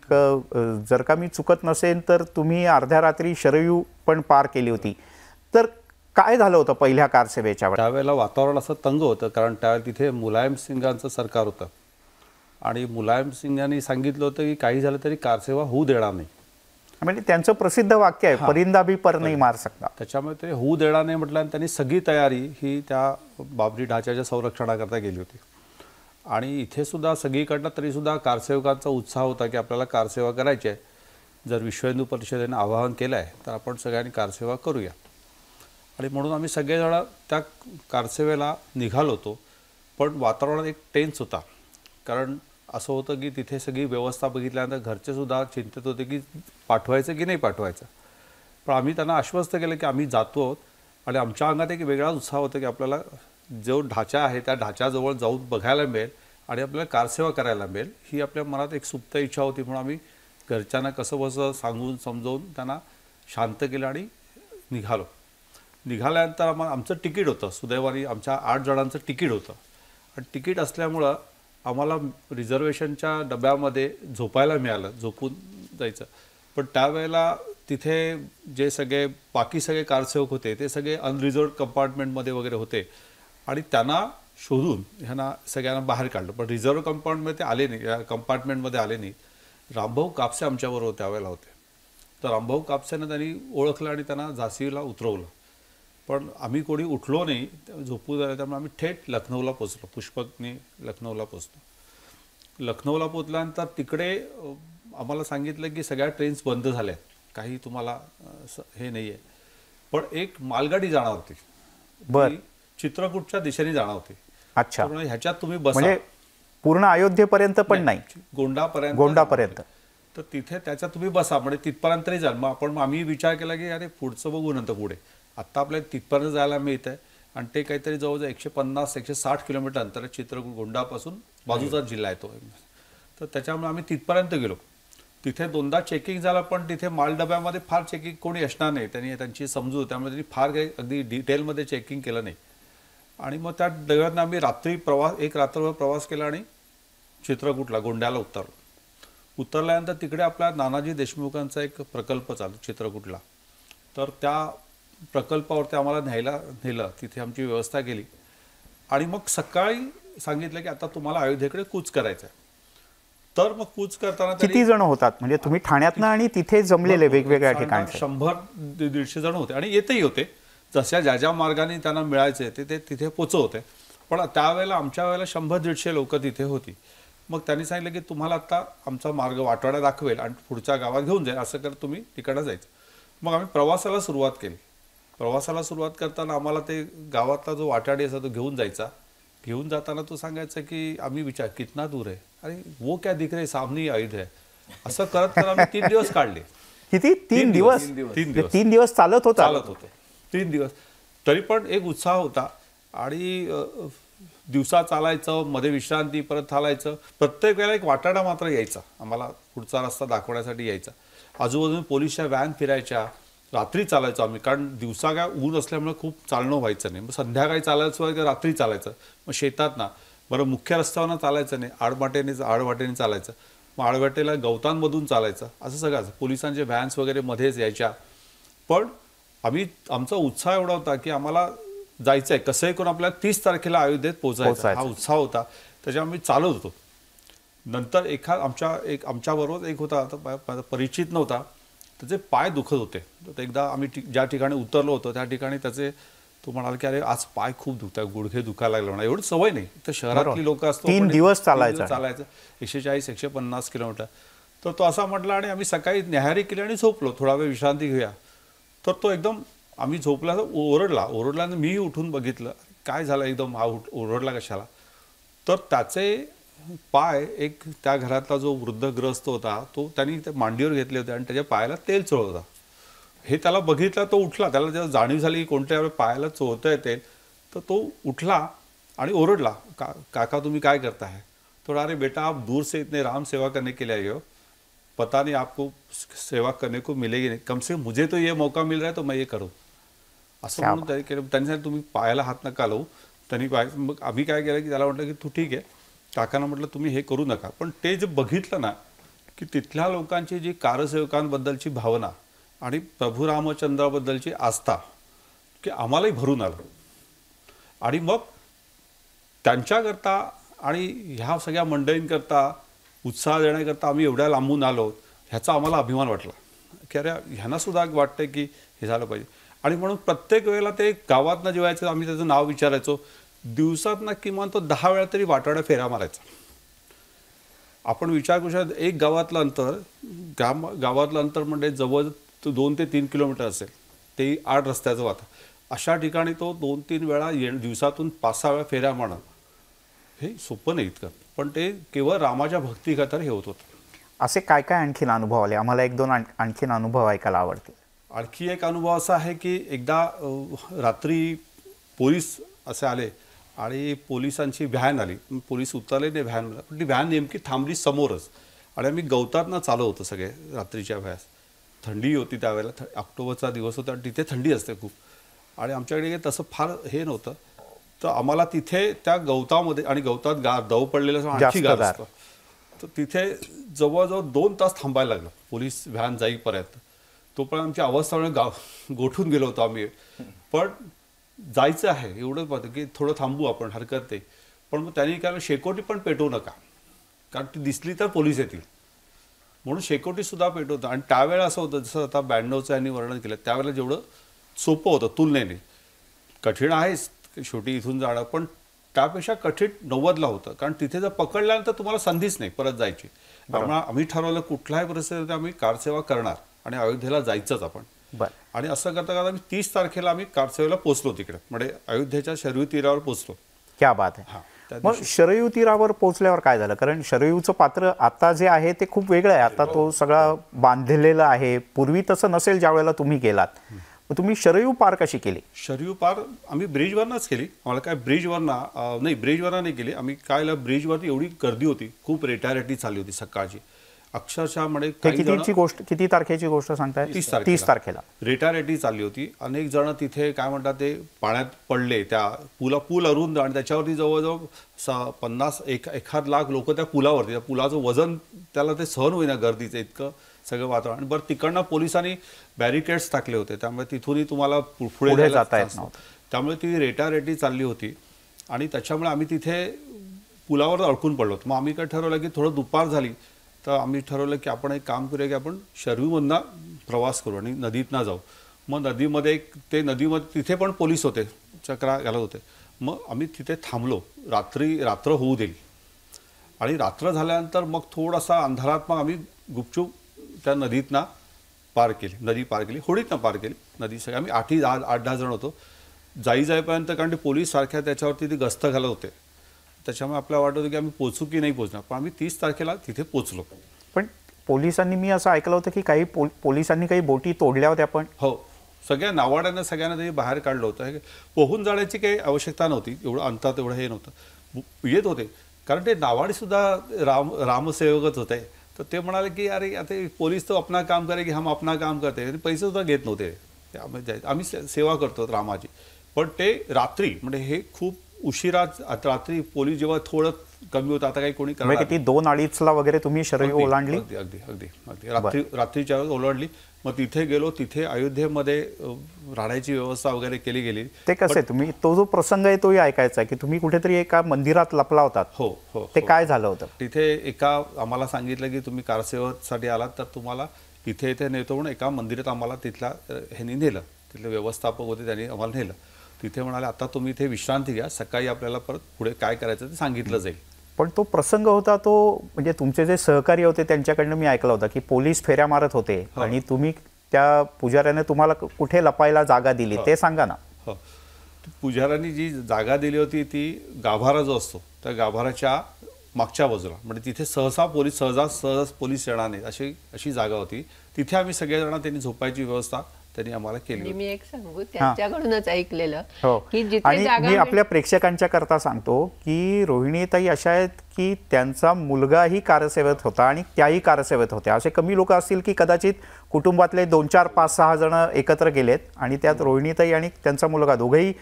जर का मी चुकत नसेल तर तुम्ही अर्ध्या रात्री शरयू पण पार केली होती. तर काय झालं होतं पहिल्या कारसेवेच्या वेळेला? त्यावेळेला वातावरण असं तंग होतं कारण त्यावेळेला तिथे मुलायम सिंगांचं सरकार होतं आणि मुलायम सिंगांनी सांगितलं होतं की काही झालं तरी कारसेवा होऊ देणार नाही. म्हणजे त्यांचं प्रसिद्ध वाक्य आहे, परिंदा भी पर नाही मार सकता. त्याच्यामुळे ते होऊ देणार नाही म्हटलं आणि त्यांनी सगळी तयारी ही त्या बाबरी ढाच्याच्या संरक्षणाकरता केली होती. आणि इथे सुद्धा सगळीकडनं तरीसुद्धा कारसेवकांचा उत्साह होता की आपल्याला कारसेवा करायची आहे. जर विश्व हिंदू परिषदेने आवाहन केलं आहे तर आपण सगळ्यांनी कारसेवा करूया. आणि म्हणून आम्ही सगळेजण त्या कारसेवेला निघालो होतो. पण वातावरण एक टेन्स होता कारण असं होतं की तिथे सगळी व्यवस्था बघितल्यानंतर घरचे सुद्धा चिंतित होते की पाठवायचं की नाही पाठवायचं. पण आम्ही त्यांना आश्वस्त केलं की आम्ही जातो आहोत आणि आमच्या अंगात एक वेगळाच उत्साह होता की आपल्याला जो ढाचा आहे त्या ढाच्याजवळ जाऊन बघायला मिळेल आणि आपल्याला कारसेवा करायला मिळेल ही आपल्या मनात एक सुप्त इच्छा होती. म्हणून आम्ही घरच्यांना कसं बसं सांगून समजावून त्यांना शांत केलं आणि निघालो. निघाल्यानंतर आमचं तिकीट होतं. सुदैवाने आमच्या 8 जणांचं तिकीट होतं आणि तिकीट असल्यामुळं आम्हाला रिझर्वेशनच्या डब्यामध्ये झोपायला मिळालं, झोपून जायचं. पण त्यावेळेला तिथे जे सगळे बाकी सगळे कारसेवक होते ते सगळे अनरिझर्व कंपार्टमेंटमध्ये वगैरे होते आणि त्यांना शोधून ह्यांना सगळ्यांना बाहेर काढलं. पण रिझर्व कंपार्टमेंट ते आले नाही, या कंपार्टमेंटमध्ये आले नाही. रामभाऊ कापसे आमच्याबरोबर त्यावेळेला होते. तर रामभाऊ कापसेनं त्यांनी ओळखलं आणि त्यांना झाशीला उतरवलं. पण आम्ही कोणी उठलो नाही, झोपू झालं. त्यामुळे आम्ही थेट लखनौला पोचलो. पुष्पकने लखनौला पोचलो. लखनौला पोचल्यानंतर तिकडे आम्हाला सांगितलं की सगळ्या ट्रेन्स बंद झाल्या आहेत, काही तुम्हाला हे नाही आहे. पण एक मालगाडी जाणार होती, बर. ती चित्रकूटच्या दिशेने जाणार होती. अच्छा, तर ह्याच्यात तुम्ही बसा. म्हणजे पूर्ण अयोध्येपर्यंत पण नाही, गोंडापर्यंत गोंडापर्यंत. तर तिथे त्याच्यात तुम्ही बसा, म्हणजे तिथपर्यंत तरी जाल. मग आम्ही विचार केला की अरे पुढचं बघू नंतर पुढे. आत्ता आपल्याला तिथपर्यंत जायला मिळत आहे आणि ते काहीतरी जवळजवळ 150-160 किलोमीटर अंतर आहे चित्रकूट गोंडापासून, बाजूचा जिल्हा आहे तो. तर त्याच्यामुळे आम्ही तिथपर्यंत गेलो. तिथे 2दा चेकिंग झालं, पण तिथे मालडब्यामध्ये फार चेकिंग कोणी असणार नाही, त्यांची समजूत, त्यामुळे त्यांनी फार काही अगदी डिटेलमध्ये चेकिंग केलं नाही. आणि मग त्या दरम्यान आम्ही एक रात्रभर प्रवास केला आणि चित्रकूटला गोंड्याला उतरल्यानंतर तिकडे आपला नानाजी देशमुखांचा एक प्रकल्प चालू चित्रकूटला. तर त्या प्रकल्पावरती आम्हाला नेलं, तिथे आमची व्यवस्था केली आणि मग सकाळी सांगितलं की आता तुम्हाला अयोध्येकडे कूच करायचं आहे. तर मग कूच करताना किती जण होतात, म्हणजे तुम्ही ठाण्यातनं आणि तिथे जमलेले वेगवेगळ्या ठिकाणी? 100-150 जण होते आणि येतही होते, जशा ज्या मार्गाने त्यांना मिळायचे ते तिथे पोचवते. पण त्यावेळेला आमच्या वेळेला 100-150 लोक तिथे होती. मग त्यांनी सांगितलं की तुम्हाला आता आमचा मार्ग वाटवाडा दाखवेल आणि पुढच्या गावात घेऊन जाईल, असं कर तुम्ही तिकडं जायचं. मग आम्ही प्रवासाला सुरुवात केली. प्रवासाला सुरुवात करताना आम्हाला ते गावातला जो वाटाडी असा तो घेऊन जायचा. घेऊन जाताना तो सांगायचा की आम्ही विचार कितना दूर आहे, अरे वो क्या दिख रहे सामने अयोध्या आहे, असं करत आम्ही 3 दिवस काढले. किती? 3 दिवस? 3 दिवस चालत होते. 3 दिवस. तरी पण एक उत्साह होता आणि दिवसा चालायचं, मध्ये विश्रांती, परत चालायचं. प्रत्येक वेळेला एक वाटाडा मात्र यायचा, आम्हाला पुढचा रस्ता दाखवण्यासाठी यायचा. आजूबाजूने पोलिसच्या व्हॅन फिरायच्या. रात्री चालायचो आम्ही, कारण दिवसा काय ऊन असल्यामुळे खूप चालणं व्हायचं नाही. मग संध्याकाळी चालायचं की रात्री चालायचं. मग शेतात ना, बरं मुख्य रस्त्यावरनं चालायचं नाही, आडवाटेने चालायचं. मग आडवाटेला गवतांमधून चालायचं, असं सगळं. पोलिसांचे व्हॅन्स वगैरे मध्येच यायच्या. पण आमचा उत्साह एवढा होता की आम्हाला जायचं आहे, कसंही करून आपल्याला 30 तारखेला अयोध्येत पोहोचायचं, हा उत्साह होता. त्याच्यामुळे आम्ही चालत होतो. नंतर आमच्याबरोबर एक होता, आता परिचित नव्हता, त्याचे पाय दुखत होते. तर एकदा आम्ही ज्या ठिकाणी उतरलो होतो त्या ठिकाणी तो म्हणाला की अरे आज पाय खूप दुखतात, गुडघे दुखायला लागले म्हणा. एवढी सवय नाही, तर शहरातली लोक असतो. 3 दिवस चालायचं 140-150 किलोमीटर. तर तो असा म्हटला आणि आम्ही सकाळी न्याहारी केली आणि झोपलो, थोडा वेळ विश्रांती घेऊया. तर तो एकदम आम्ही झोपला ओरडला. मी उठून बघितलं काय झालं, एकदम हा ओरडला कशाला. तर त्याचे पाय, एक त्या घरातला जो वृद्ध ग्रस्त होता तो त्यांनी मांडीवर घेतले होते आणि त्याच्या पायाला तेल चोळत होता. हे त्याला बघितलं, तो उठला. त्याला जेव्हा जाणीव झाली की कोणत्या पायाला चोळतंय तेल, तर तो उठला आणि ओरडला, काका तुम्ही काय करताय? तो अरे बेटा आप दूर से इतने राम सेवा करने के लिए आए हो, पता नहीं आपको सेवा करने को मिलेगी नहीं, कम से कम मुझे तो ये मौका मिल रहा है तो मैं ये करूँ, असं म्हणून त्यांनी केलं. त्यांनी सांगितलं तुम्ही पायाला हात नका लावू. त्यांनी मग आम्ही काय केलं की त्याला म्हटलं की तू ठीक आहे. काकांना म्हटलं तुम्ही हे करू नका. पण ते जे बघितलं ना की तिथल्या लोकांची जी कारसेवकांबद्दलची भावना आणि प्रभू रामचंद्राबद्दलची आस्था की आम्हालाही भरून आलं. आणि मग त्यांच्याकरता आणि ह्या सगळ्या मंडळींकरता उत्साह देण्याकरता आम्ही एवढ्या लांबून आलो, ह्याचा आम्हाला अभिमान वाटला की अरे ह्यांना सुद्धा वाटतं की हे झालं पाहिजे. आणि म्हणून प्रत्येक वेळेला ते गावातनं जेवायचं, आम्ही त्याचं नाव विचारायचो. दिवसातनं किमान तो 10 वेळा तरी वाटाड्या फेऱ्या मारायचा. आपण विचार करू शकतो, एक गावातलं अंतर म्हणजे जवळ 2 ते 3 किलोमीटर असेल, ते 8 रस्त्याचं वाटा. अशा ठिकाणी तो 2-3 वेळा दिवसातून 5-6 वेळा फेऱ्या मारणं हे सोपं नाही इतकं. पण ते केवळ रामाच्या भक्तीखातर हे होत होतं. असे काय काय आणखीन अनुभव आले? आम्हाला 1-2 आणखीन अनुभव ऐकायला आवडतील. आणखी एक अनुभव असा आहे की एकदा रात्री पोलीस असे आले आणि पोलिसांची व्हॅन आली. पोलीस उतरले नाही व्हॅनला, पण ती व्हॅन नेमकी थांबली समोरच. आणि आम्ही गवतातनं चालू होतो सगळे रात्रीच्या वेळेस. थंडी होती त्यावेळेला, ऑक्टोबरचा दिवस होता आणि तिथे थंडी असते खूप. आणि आमच्याकडे तसं फार हे नव्हतं. तर आम्हाला तिथे त्या गवतामध्ये, आणि गवतात दव पडलेलं आणखी गार असतं, तर तिथे जवळजवळ 2 तास थांबायला लागलं पोलीस व्हॅन जाईपर्यंत. तोपर्यंत आमची अवस्था गोठून गेलो होतो आम्ही. पण जायचं आहे एवढंच पाहतं की थोडं थांबू आपण, हरकत नाही. पण मग त्यांनी काय शेकोटी पण पेटवू नका, कारण ती दिसली तर पोलीस येतील, म्हणून शेकोटीसुद्धा पेटवतं. आणि त्यावेळेला असं होतं, जसं आता 92चं यांनी वर्णन केलं, त्यावेळेला जेवढं सोपं होतं तुलनेने, कठीण आहेच शेवटी इथून जाणं, पण त्यापेक्षा कठीण 90ला होतं, कारण तिथे जर पकडल्यानंतर तुम्हाला संधीच नाही परत जायची. त्यामुळे आम्ही ठरवलं कुठल्याही परिस्थितीत आम्ही कारसेवा करणार आणि अयोध्येला जायचंच आपण. आणि असं करता करता आम्ही 30 तारखेला आम्ही कारसेवेला पोहोचलो तिकडे, म्हणजे अयोध्येच्या शरयू तीरावर पोहोचलो. क्या बात आहे. मग शरयू तीरावर पोहोचल्यावर काय झालं? कारण शरयूचं पात्र आता जे आहे ते खूप वेगळं आहे. आता तो सगळा बांधलेला आहे. पूर्वी तसं नसेल ज्या वेळेला तुम्ही गेलात. मग तुम्ही शरयू पार कशी केली? शरयू पार आम्ही ब्रिजवरनंच केली. आम्हाला काय ब्रिजवरनं नाही केली आम्ही. काय ब्रिजवरती एवढी गर्दी होती, खूप रेटारेटी चालली होती सकाळची. अक्षरशः म्हणजे किती तारखेची गोष्ट सांगताय? 30 तारखेला रेटारेटी चालली होती. अनेक जण तिथे काय म्हणतात ते पाण्यात पडले. त्या पूल अरुंद आणि त्याच्यावरती जवळजवळ 50-1 लाख लोक त्या पुलावरती. त्या पुलाचं वजन त्याला ते सहन होईना गर्दीचं इतकं सगळं वातावरण. बरं तिकडनं पोलिसांनी बॅरिकेड्स टाकले होते, त्यामुळे तिथूनही तुम्हाला पुढे जाता येत नव्हतं. त्यामुळे ती रेटारेटी चालली होती आणि त्याच्यामुळे आम्ही तिथे पुलावर अडकून पडलो. मग आम्ही काय ठरवलं की थोडं दुपार झाली तर आम्ही ठरवलं की आपण एक काम करूया की आपण शरयूमधनं प्रवास करू आणि नदीतनं जाऊ. मग नदीमध्ये तिथे पण पोलीस होते, चक्रा घालत होते. मग आम्ही तिथे थांबलो. रात्र होऊ दिली आणि रात्र झाल्यानंतर मग थोडासा अंधारात मग आम्ही गुपचूप त्या नदीतनं पार केली. नदी पार केली, होडीतनं पार केली नदी. सगळी आम्ही 8-10 जण होतो. जाईपर्यंत कारण ते पोलीस सारख्या त्याच्यावरती ती गस्त घालत होते. त्याच्यामुळे आपल्याला वाटत होतं की आम्ही पोचू की नाही पोचणार. पण आम्ही 30 तारखेला तिथे पोचलो. पण पोलिसांनी, मी असं ऐकलं होतं की काही पोलिसांनी काही बोटी तोडल्या होत्या. पण हो, सगळ्या नावाड्यानं सगळ्यांना त्यांनी बाहेर काढलं होतं. पोहून जाण्याची काही आवश्यकता नव्हती. एवढं अंतर तेवढं हे नव्हतं. येत होते कारण ते नावाडी सुद्धा रामसेवकच होते. तर ते म्हणाले की अरे आता पोलीस तो अपना काम करे की हम अपना काम करते. पैसे सुद्धा घेत नव्हते. आम्ही सेवा करतो रामाची. पण ते रात्री म्हणजे हे खूप उशिरा रात्री पोलीस जेव्हा थोडं कमी होतं, आता काही कोणी किती 2-2:30ला वगैरे तुम्ही शरयू ओलांडली? अगदी रात्रीच्या वेळेस ओलांडली. मग तिथे गेलो. तिथे अयोध्येमध्ये राहण्याची व्यवस्था वगैरे केली गेली. ते कसं आहे, तुम्ही तो जो प्रसंग आहे तोही ऐकायचा की तुम्ही कुठेतरी एका मंदिरात लपला होतात. हो. ते काय झालं होतं? तिथे आम्हाला सांगितलं की तुम्ही कारसेवेसाठी आलात तर तुम्हाला इथे नेतो म्हणून एका मंदिरात आम्हाला तिथल्या ह्यांनी नेलं. तिथले व्यवस्थापक होते, त्यांनी आम्हाला नेलं. तिथे म्हणाले आता तुम्ही इथे विश्रांती घ्या, सकाळी आपल्याला परत पुढे काय करायचं ते सांगितलं जाईल. पण तो प्रसंग होता तो, म्हणजे तुमचे जे सहकारी होते त्यांच्याकडनं मी ऐकलं होतं की पोलीस फेऱ्या मारत होते आणि तुम्ही त्या पुजाऱ्याने तुम्हाला कुठे लपायला जागा दिली, ते सांगा ना. हो, पुजाऱ्यांनी जी जागा दिली होती ती गाभारा जो असतो त्या गाभाराच्या मागच्या बाजूला, म्हणजे तिथे सहज पोलीस येणार नाही अशी जागा होती. तिथे आम्ही सगळेजण त्यांनी झोपायची व्यवस्था त्यांनी आम्हाला केली. मी एक सांगू, त्यांच्याकडूनच ऐकलेलं की आणि मी आपल्या प्रेक्षकांच्या करता सांगतो की रोहिणीताई अशा आहेत की त्यांचा मुलगाही कारसेवेत होता आणि त्याही कारसेवेत होत्या. असे कमी लोक असतील की कदाचित कुटुंबातले 2-4-5-6 जण एकत्र गेलेत आणि त्यात रोहिणीताई आणि त्यांचा मुलगा दोघेही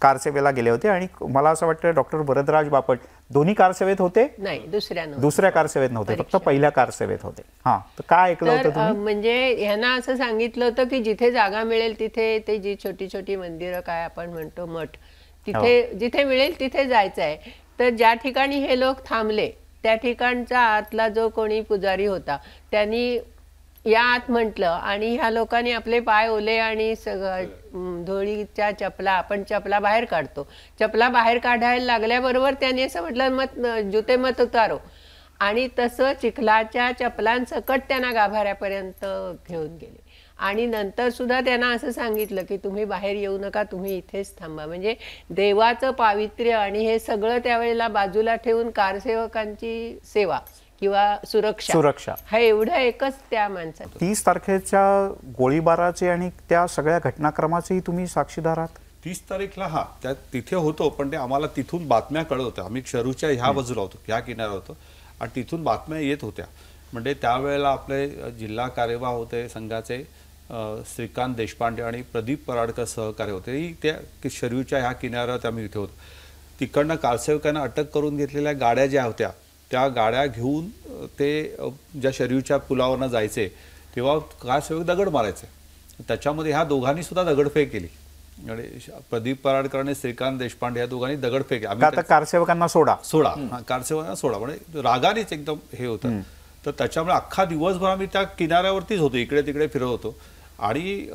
कारसेवेला गेले होते. आणि मला असं वाटतं डॉक्टर भरतराज बापट दोन्ही कारसेवेत होते? नाही, दुसऱ्या कारसेवेत नव्हते, फक्त पहिल्या कारसेवेत होते. तर काय ऐकलं होतं तुम्ही? म्हणजे ह्यांना असं सांगितलं होतं की जिथे जागा मिळेल तिथे ते जी छोटी छोटी मंदिरं, काय आपण म्हणतो मठ, तिथे जिथे मिळेल तिथे जायचं आहे. तर ज्या ठिकाणी हे लोक थांबले त्या ठिकाणचा आतला जो कोणी पुजारी होता त्यांनी या आत म्हटलं आणि ह्या लोकांनी आपले पाय ओले आणि धोळीच्या चपला, आपण चपला बाहेर काढतो, चपला बाहेर काढायला लागल्याबरोबर त्यांनी असं म्हटलं जुते मत उतारो. आणि तसं चिखलाच्या चपलांसकट त्यांना गाभाऱ्यापर्यंत घेऊन गेले. आणि नंतर सुद्धा त्यांना असं सांगितलं की तुम्ही बाहेर येऊ नका, तुम्ही इथेच थांबा. म्हणजे देवाचं पावित्र्य आणि हे सगळं त्यावेळेला बाजूला ठेवून कारसेवकांची सेवा किंवा सुरक्षा हा एवढं एकच त्या माणसाचं. 30 तारखेच्या गोळीबाराचे आणि त्या सगळ्या घटनाक्रमाचेही तुम्ही साक्षीदार आहात? 30 तारीखला त्या तिथे होतो, पण ते आम्हाला तिथून बातम्या कळत होत्या. आम्ही शरूच्या ह्या बाजूला होतो, ह्या किनाऱ्यावर होतो आणि तिथून बातम्या येत होत्या. म्हणजे त्यावेळेला आपले जिल्हा कार्यवाह होते संघाचे श्रीकांत देशपांडे आणि प्रदीप पराडकर सहकारी होते. त्या शरूच्या ह्या किनाऱ्यावर आम्ही इथे होतो. तिकडनं कारसेवकांना अटक करून घेतलेल्या गाड्या ज्या होत्या त्या गाड्या घेऊन ते ज्या शरयूच्या पुलावरनं जायचे तेव्हा कारसेवक दगड मारायचे. त्याच्यामध्ये ह्या दोघांनी सुद्धा दगडफेक केली. प्रदीप पराडकर आणि श्रीकांत देशपांडे या दोघांनी दगडफेक. आता कारसेवकांना सोडा कारसेवकांना सोडा म्हणजे रागानेच एकदम हे होतं. तर त्याच्यामुळे अख्खा दिवसभर आम्ही त्या किनाऱ्यावरतीच होतो, इकडे तिकडे फिरत होतो आणि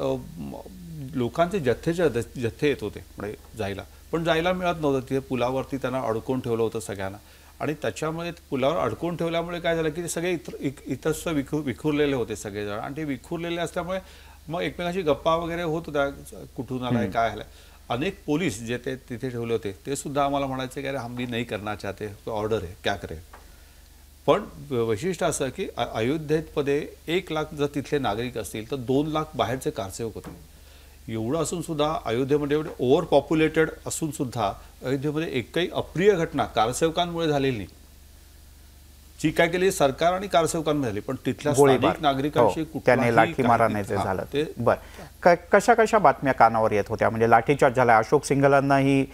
लोकांचे जथ्थे येत होते म्हणजे जायला. पण जायला मिळत नव्हतं. तिथे पुलावरती त्यांना अडकवून ठेवलं होतं सगळ्यांना आणि त्याच्यामुळे पुलावर अडकवून ठेवल्यामुळे काय झालं की ते सगळे इतरस्थ विखुरलेले होते सगळेजण आणि ते विखुरलेले असल्यामुळे मग एकमेकांशी गप्पा वगैरे होत होत्या, कुठून आलाय काय आलाय. अनेक पोलीस जे ते तिथे ठेवले होते ते सुद्धा आम्हाला म्हणायचे की अरे हम भी नहीं करना चाहते, ऑर्डर आहे, क्या करे. पण वैशिष्ट्य असं की अयोध्येमध्ये 1 लाख जर तिथले नागरिक असतील तर 2 लाख बाहेरचे कारसेवक होते. एवढं असून सुद्धा अयोध्येमध्ये एवढे ओव्हर पॉप्युलेटेड असून सुद्धा अयोध्येमध्ये एकही अप्रिय घटना कारसेवकांमुळे झालेली नाही. जी काय केली सरकार आणि कारसेवकांमध्ये झाली, पण तिथल्या स्थानिक नागरिकांशी त्याने लाठी मारण्याचे झालं ते. बर, कशा कशा बातम्या कानावर येत होत्या? म्हणजे लाठीचार्ज झाला, अशोक सिंघलांनाही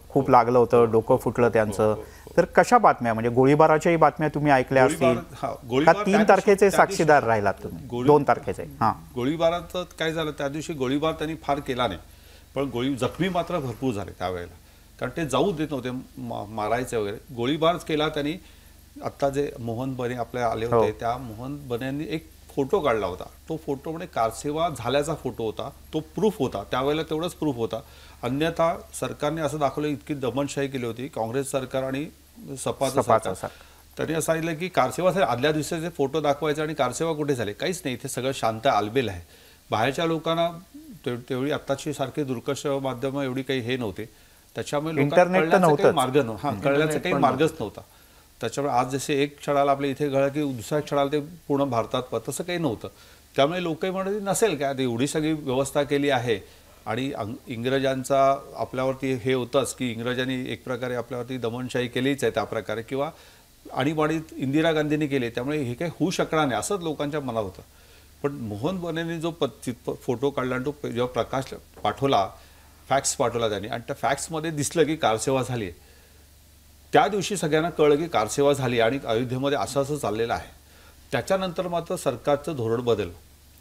खूप लागलं होतं, डोकं फुटलं त्यांचं. तर कशा बातम्या, म्हणजे गोळीबाराच्याही बातम्या तुम्ही ऐकल्या असतील का? 3 तारखेचे साक्षीदार राहिलात तुम्ही, 2 तारखेचे? हां, गोळीबाराचं काय झालं त्या दिवशी, गोळीबार त्यांनी फार केला नाही, पण जखमी मात्र भरपूर झाले त्यावेळेला, कारण ते जाऊ देत नव्हते मारायचे वगैरे. गोळीबार केला त्यांनी. आत्ता जे मोहन बने आपले आले होते त्या मोहन बनेंनी एक फोटो काढला होता. तो फोटो म्हणजे कारसेवा झाल्याचा फोटो होता, तो प्रूफ होता त्यावेळेला, तेवढंच प्रूफ होता. अन्यथा सरकारने असं दाखवलं इतकी दमनशाही केली होती काँग्रेस सरकार आणि सपाचं सरकार. त्यांनी असं सांगितलं की कारसेवा झाली, आदल्या दिवसाचे फोटो दाखवायचे आणि कारसेवा कुठे झाले, काहीच नाही, इथे सगळं शांत आलबेल आहे. बाहेरच्या लोकांना तेवढी आत्ताची सारखी दुर्कश माध्यमं एवढी काही हे नव्हते, त्याच्यामुळे लोकांना मार्ग कळण्याचा काही मार्गच नव्हता. त्याच्यामुळे आज जसे एक क्षणाला आपल्या इथे घडलं की दुसऱ्या क्षणाला ते पूर्ण भारतात तसं काही नव्हतं. त्यामुळे लोकही म्हणत नसेल काय, एवढी सगळी व्यवस्था केली आहे आणि इंग्रजांचा आपल्यावरती हे होतंच की इंग्रजांनी एक प्रकारे आपल्यावरती दमनशाही केलीच आहे त्या प्रकारे, किंवा आणीबाणीत इंदिरा गांधींनी केले, त्यामुळे हे काही होऊ शकणार नाही असंच लोकांच्या मनात होतं. पण मोहन बनेंनी जो फोटो काढला आणि तो जेव्हा प्रकाश पाठवला, फॅक्स पाठवला त्यांनी, आणि त्या फॅक्समध्ये दिसलं की कारसेवा झाली आहे, त्या दिवशी सगळ्यांना कळलं की कारसेवा झाली आणि अयोध्येमध्ये असं असं चाललेलं आहे. त्याच्यानंतर मात्र सरकारचं धोरण बदललं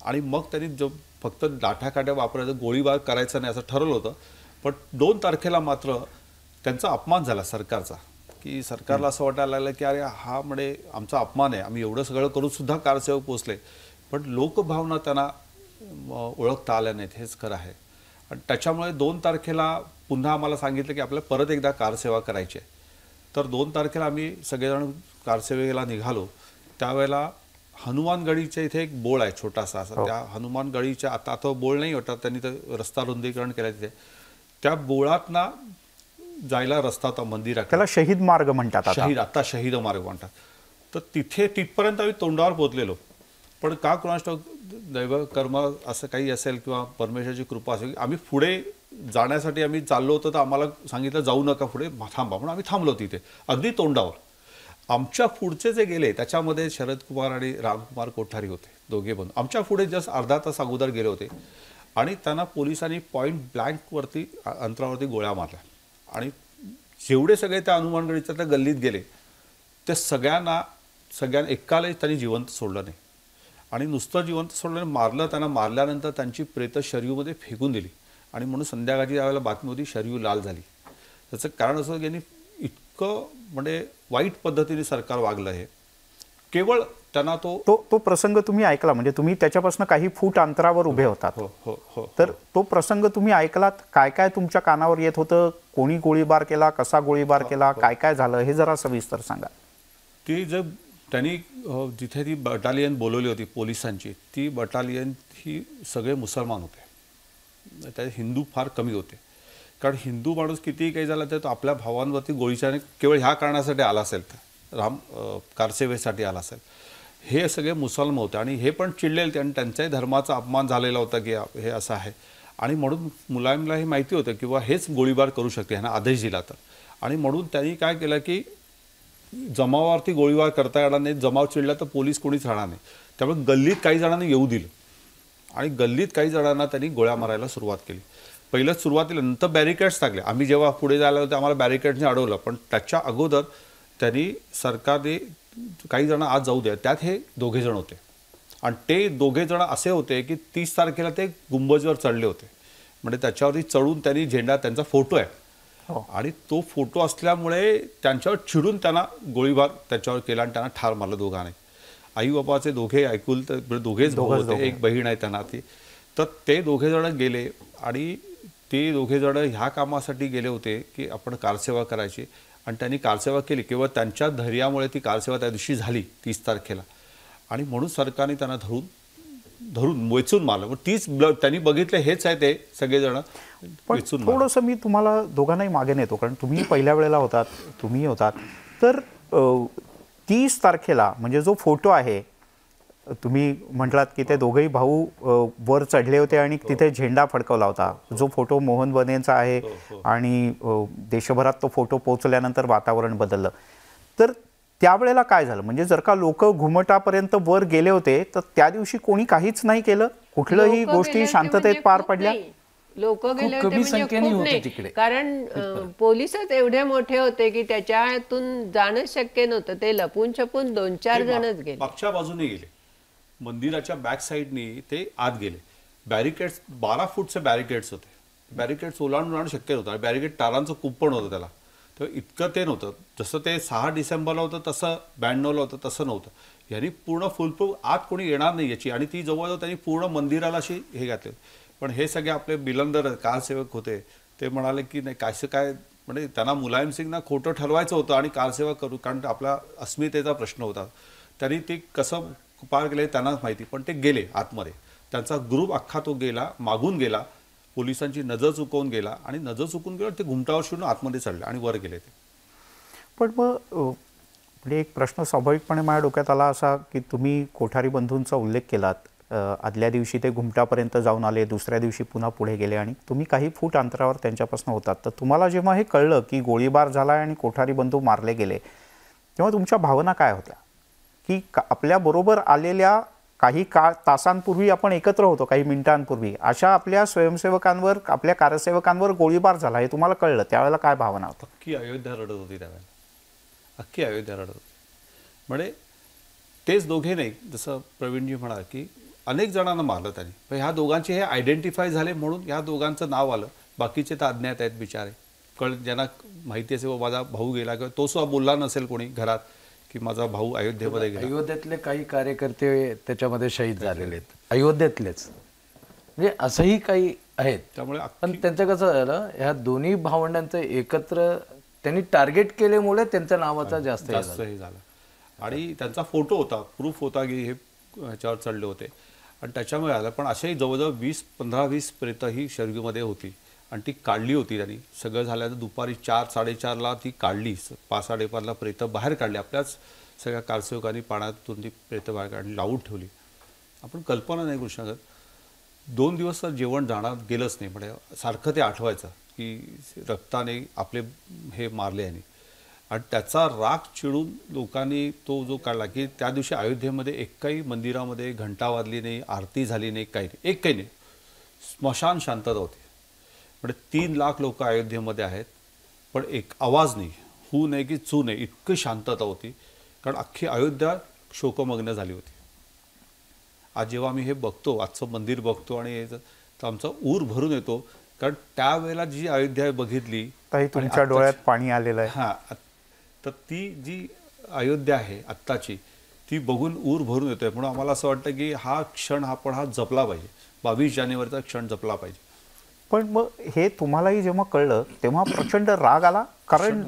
आणि मग त्यांनी जो फक्त लाठाकाठ्या वापरायचं, गोळीबार करायचा नाही असं ठरवलं होतं. पण 2 तारखेला मात्र त्यांचा अपमान झाला सरकारचा, की सरकारला असं वाटायला लागलं की अरे हा म्हणजे आमचा अपमान आहे, आम्ही एवढं सगळं करून सुद्धा कारसेवक पोचले, पण लोकभावना त्यांना ओळखता आल्या नाहीत, हेच खरं आहे. आणि त्याच्यामुळे 2 तारखेला पुन्हा आम्हाला सांगितलं की आपल्याला परत एकदा कारसेवा करायची आहे. तर 2 तारखेला आम्ही सगळेजण कारसेवेला निघालो. त्यावेळेला हनुमानगडीच्या इथे एक बोळ आहे छोटासा असा, त्या हनुमानगडीच्या आता तो बोळ नाही होता, त्यांनी तर रस्ता रुंदीकरण केलं तिथे, त्या बोळातना जायला रस्ता होता मंदिरात, त्याला शहीद मार्ग म्हणतात, आता शहीद मार्ग म्हणतात. तर तिथपर्यंत आम्ही तोंडावर पोहोचलेलो, पण का कोणाष्ट दैव कर्म असं काही असेल किंवा परमेश्वराची कृपा असेल, आम्ही पुढे जाण्यासाठी आम्ही चाललो होतो, तर आम्हाला सांगितलं जाऊ नका पुढे, थांबा, म्हणून आम्ही थांबलो तिथे अगदी तोंडावर. आमच्या पुढचे जे गेले त्याच्यामध्ये शरद कुमार आणि रामकुमार कोठारी होते, दोघे बंधू. आमच्या पुढे जस्ट अर्धा तास अगोदर गेले होते आणि त्यांना पोलिसांनी पॉईंट ब्लँकवरती अंतरावरती गोळ्या मारल्या आणि जेवढे सगळे त्या हनुमानगडीच्या त्या गल्लीत गेले ते सगळ्यांना एकालाही त्यांनी जिवंत सोडलं नाही. आणि नुसतं जिवंत सोडलं नाही, मारलं. त्यांना मारल्यानंतर त्यांची प्रेत शरयूमध्ये फेकून दिली आणि म्हणून संध्याकाळची ज्यावेळेला बातमी होती शरयू लाल झाली. त्याचं कारण असं की यांनी इतकं म्हणजे वाईट पद्धतीने सरकार वागलं आहे. केवळ त्यांना तो प्रसंग तुम्ही ऐकला, म्हणजे तुम्ही त्याच्यापासून काही फूट अंतरावर उभे होतात. तर तो प्रसंग तुम्ही ऐकलात, काय काय तुमच्या कानावर येत होतं? कोणी गोळीबार केला, कसा गोळीबार केला, काय काय झालं, हे जरा सविस्तर सांगा. ती जर त्यांनी जिथे ती बटालियन बोलवली होती पोलिसांची, ती बटालियन ही सगळे मुसलमान होते, त्या हिंदू फार कमी होते. कारण हिंदू माणूस कितीही काही झाला तर तो आपल्या भावांवरती गोळीचाने केवळ ह्या कारणासाठी आला असेल, तर कारसेवेसाठी आला असेल. हे सगळे मुसलमान होते आणि हे पण चिडलेले होते आणि त्यांच्याही धर्माचा अपमान झालेला होता की हे असं आहे. आणि म्हणून मुलायमला हे माहिती होतं किंवा हेच गोळीबार करू शकते, ह्यांना आदेश दिला तर. आणि म्हणून त्यांनी काय केलं की जमावावरती गोळीबार करता येणार नाही, जमाव चिडला तर पोलीस कोणीच राहणार नाही, त्यामुळे गल्लीत काही जणांना येऊ दिलं आणि गल्लीत काही जणांना त्यांनी गोळ्या मारायला सुरुवात केली. पहिलंच सुरुवातीला, नंतर बॅरिकेड्स टाकले. आम्ही जेव्हा पुढे जायला होतं आम्हाला बॅरिकेड्सने अडवलं, पण त्याच्या अगोदर त्यांनी सरकारने काही जण आज जाऊ द्या, त्यात हे 2 जण होते आणि ते 2 जण असे होते की 30 तारखेला ते गुंबजवर चढले होते, म्हणजे त्याच्यावरती चढून त्यांनी झेंडा, त्यांचा फोटो आहे आणि तो फोटो असल्यामुळे त्यांच्यावर चिडून त्यांना गोळीबार त्याच्यावर केला आणि त्यांना ठार मारलं दोघांनी. आई बाबाचे दोघे ऐकूल तर दोघेच भाऊ होते, एक बहीण आहे त्यांना ती. तर ते 2 जण गेले आणि ते दोघे जण ह्या कामासाठी गेले होते की आपण कारसेवा करायची, आणि त्यांनी कारसेवा केली. केवळ त्यांच्या धैर्यामुळे ती कारसेवा त्या दिवशी झाली 30 तारखेला, आणि म्हणून सरकारने त्यांना धरून वेचून मारलं. मग तीच त्यांनी बघितलं हेच आहे ते सगळेजण पण वेचून मारलं. थोडंसं मी तुम्हाला दोघांनाही मागे नेतो, कारण तुम्ही पहिल्या वेळेला होतात, तुम्ही होतात. तर 30 तारखेला म्हणजे जो फोटो आहे, तुम्ही म्हटलात की ते दोघेही भाऊ वर चढले होते आणि तिथे झेंडा फडकवला होता, जो फोटो मोहन बनेंचा आहे, आणि देशभरात तो फोटो पोहोचल्यानंतर वातावरण बदललं. तर त्यावेळेला काय झालं, म्हणजे जर का लोक घुमटापर्यंत वर गेले होते तर त्या दिवशी कोणी काहीच नाही केलं, कुठल्याही गोष्टी शांततेत पार पडल्या? लोक गेले होते कमी म्हणजे संख्येने खूप होते नाही. तिकडे. कारण पोलिसच एवढे मोठे होते की त्याच्यातून जाणं शक्य नव्हतं. ते लपून छपून 2-4 जणच गेले. मागच्या बाजूने गेले, मंदिराच्या बॅक साईडनी ते आत गेले. बॅरिकेड्स 12 फूटचे बॅरिकेड्स होते. बॅरिकेड्स ओलांडून आणणं शक्य नव्हतं. बॅरिकेड तारांचं कुंपण होतं त्याला, तर इतकं ते नव्हतं. जसं ते 6 डिसेंबरला होतं तसं 92ला होतं तसं नव्हतं. यांनी पूर्ण फुलप्रूफ आत कोणी येणार नाही याची, आणि ती जवळजवळ त्यांनी पूर्ण मंदिराला अशी हे घातले. पण हे सगळे आपले बिलंदर कारसेवक होते, ते म्हणाले की नाही कायचं काय, म्हणजे त्यांना मुलायम सिंगना खोटं ठरवायचं होतं आणि कारसेवा करू, कारण आपला अस्मितेचा प्रश्न होता. त्यांनी ते कसं पार केले त्यांनाच माहिती, पण ते गेले आतमध्ये. त्यांचा ग्रुप अख्खा तो गेला, मागून गेला, पोलिसांची नजर चुकवून गेला, आणि नजर चुकून गेला ते घुमटावर शिरून आतमध्ये चढले आणि वर गेले ते. पण मग म्हणजे एक प्रश्न स्वाभाविकपणे माझ्या डोक्यात आला असा की तुम्ही कोठारी बंधूंचा उल्लेख केलात. आदल्या दिवशी ते घुमटापर्यंत जाऊन आले, दुसऱ्या दिवशी पुन्हा पुढे गेले, आणि तुम्ही काही फूट अंतरावर त्यांच्यापासून होतात. तर तुम्हाला जेव्हा हे कळलं की गोळीबार झाला आणि कोठारी बंधू मारले गेले, तेव्हा तुमच्या भावना काय होत्या? की आपल्याबरोबर आलेल्या काही तासांपूर्वी आपण एकत्र होतो, काही मिनिटांपूर्वी अशा आपल्या स्वयंसेवकांवर, आपल्या कारसेवकांवर गोळीबार झाला, हे तुम्हाला कळलं, त्यावेळेला काय भावना होती? अख्खी अयोध्या रडत होती त्यावेळेला, अख्खी अयोध्या रडत होती. म्हणजे तेच दोघे नाही, जसं प्रवीणजी म्हणाल की अनेक जणांना मारलं त्यांनी, पण ह्या दोघांचे हे आयडेंटिफाय झाले म्हणून ह्या दोघांचं नाव आलं. बाकीचे तर अज्ञात आहेत बिचारे. ज्यांना माहिती असेल माझा भाऊ गेला, किंवा तो सुद्धा बोलला नसेल कोणी घरात की माझा भाऊ अयोध्येमध्ये गेला. अयोध्येतले काही कार्यकर्ते त्याच्यामध्ये शहीद झालेले आहेत, अयोध्येतलेच. म्हणजे असंही काही आहेत. त्यामुळे पण त्यांचं कसं झालं, ह्या दोन्ही भावंडांचं एकत्र त्यांनी टार्गेट केल्यामुळे त्यांच्या नावाचा जास्त हे झालं. आणि त्यांचा फोटो होता, प्रूफ होता की हे ह्याच्यावर चढले होते, आणि त्याच्यामुळे आलं. पण अशाही जवळजवळ 15-20 प्रेत ही शर्गीमध्ये होती, आणि ती काढली होती त्यांनी. सगळं झाल्यानंतर दुपारी 4-4:30ला ती काढली. 5-5:30ला प्रेत बाहेर काढली. आपल्याच सगळ्या कारसेवकांनी पाण्यातून ती प्रेत बाहेर काढली, लावून ठेवली. आपण कल्पना नाही करू शकत. 2 दिवस तर जेवण जाणार गेलंच नाही. म्हणजे सारखं ते आठवायचं की रक्ताने आपले हे मारले यांनी, आणि त्याचा राग चिडून लोकांनी तो जो काढला की त्या दिवशी अयोध्येमध्ये एकही मंदिरामध्ये घंटा वाजली नाही, आरती झाली नाही, काही नाही, एक काही नाही, स्मशान शांतता होती. म्हणजे 3 लाख लोक अयोध्येमध्ये आहेत, पण एक आवाज नाही, हू नाही की चू नाही, इतकी शांतता होती. कारण अख्खी अयोध्या शोकमग्न झाली होती. आज जेव्हा आम्ही हे बघतो, आजचं मंदिर बघतो, आणि तर आमचा ऊर भरून येतो. कारण त्यावेळेला जी अयोध्या बघितली, तुमच्या डोळ्यात पाणी आलेलं आहे. हां, तर ती जी अयोध्या आहे आत्ताची, ती बघून ऊर भरून येतोय. म्हणून आम्हाला असं वाटतं की हा क्षण हा जपला पाहिजे. 22 जानेवारीचा क्षण जपला पाहिजे. पण मग हे तुम्हालाही जेव्हा कळलं तेव्हा प्रचंड राग आला? कारण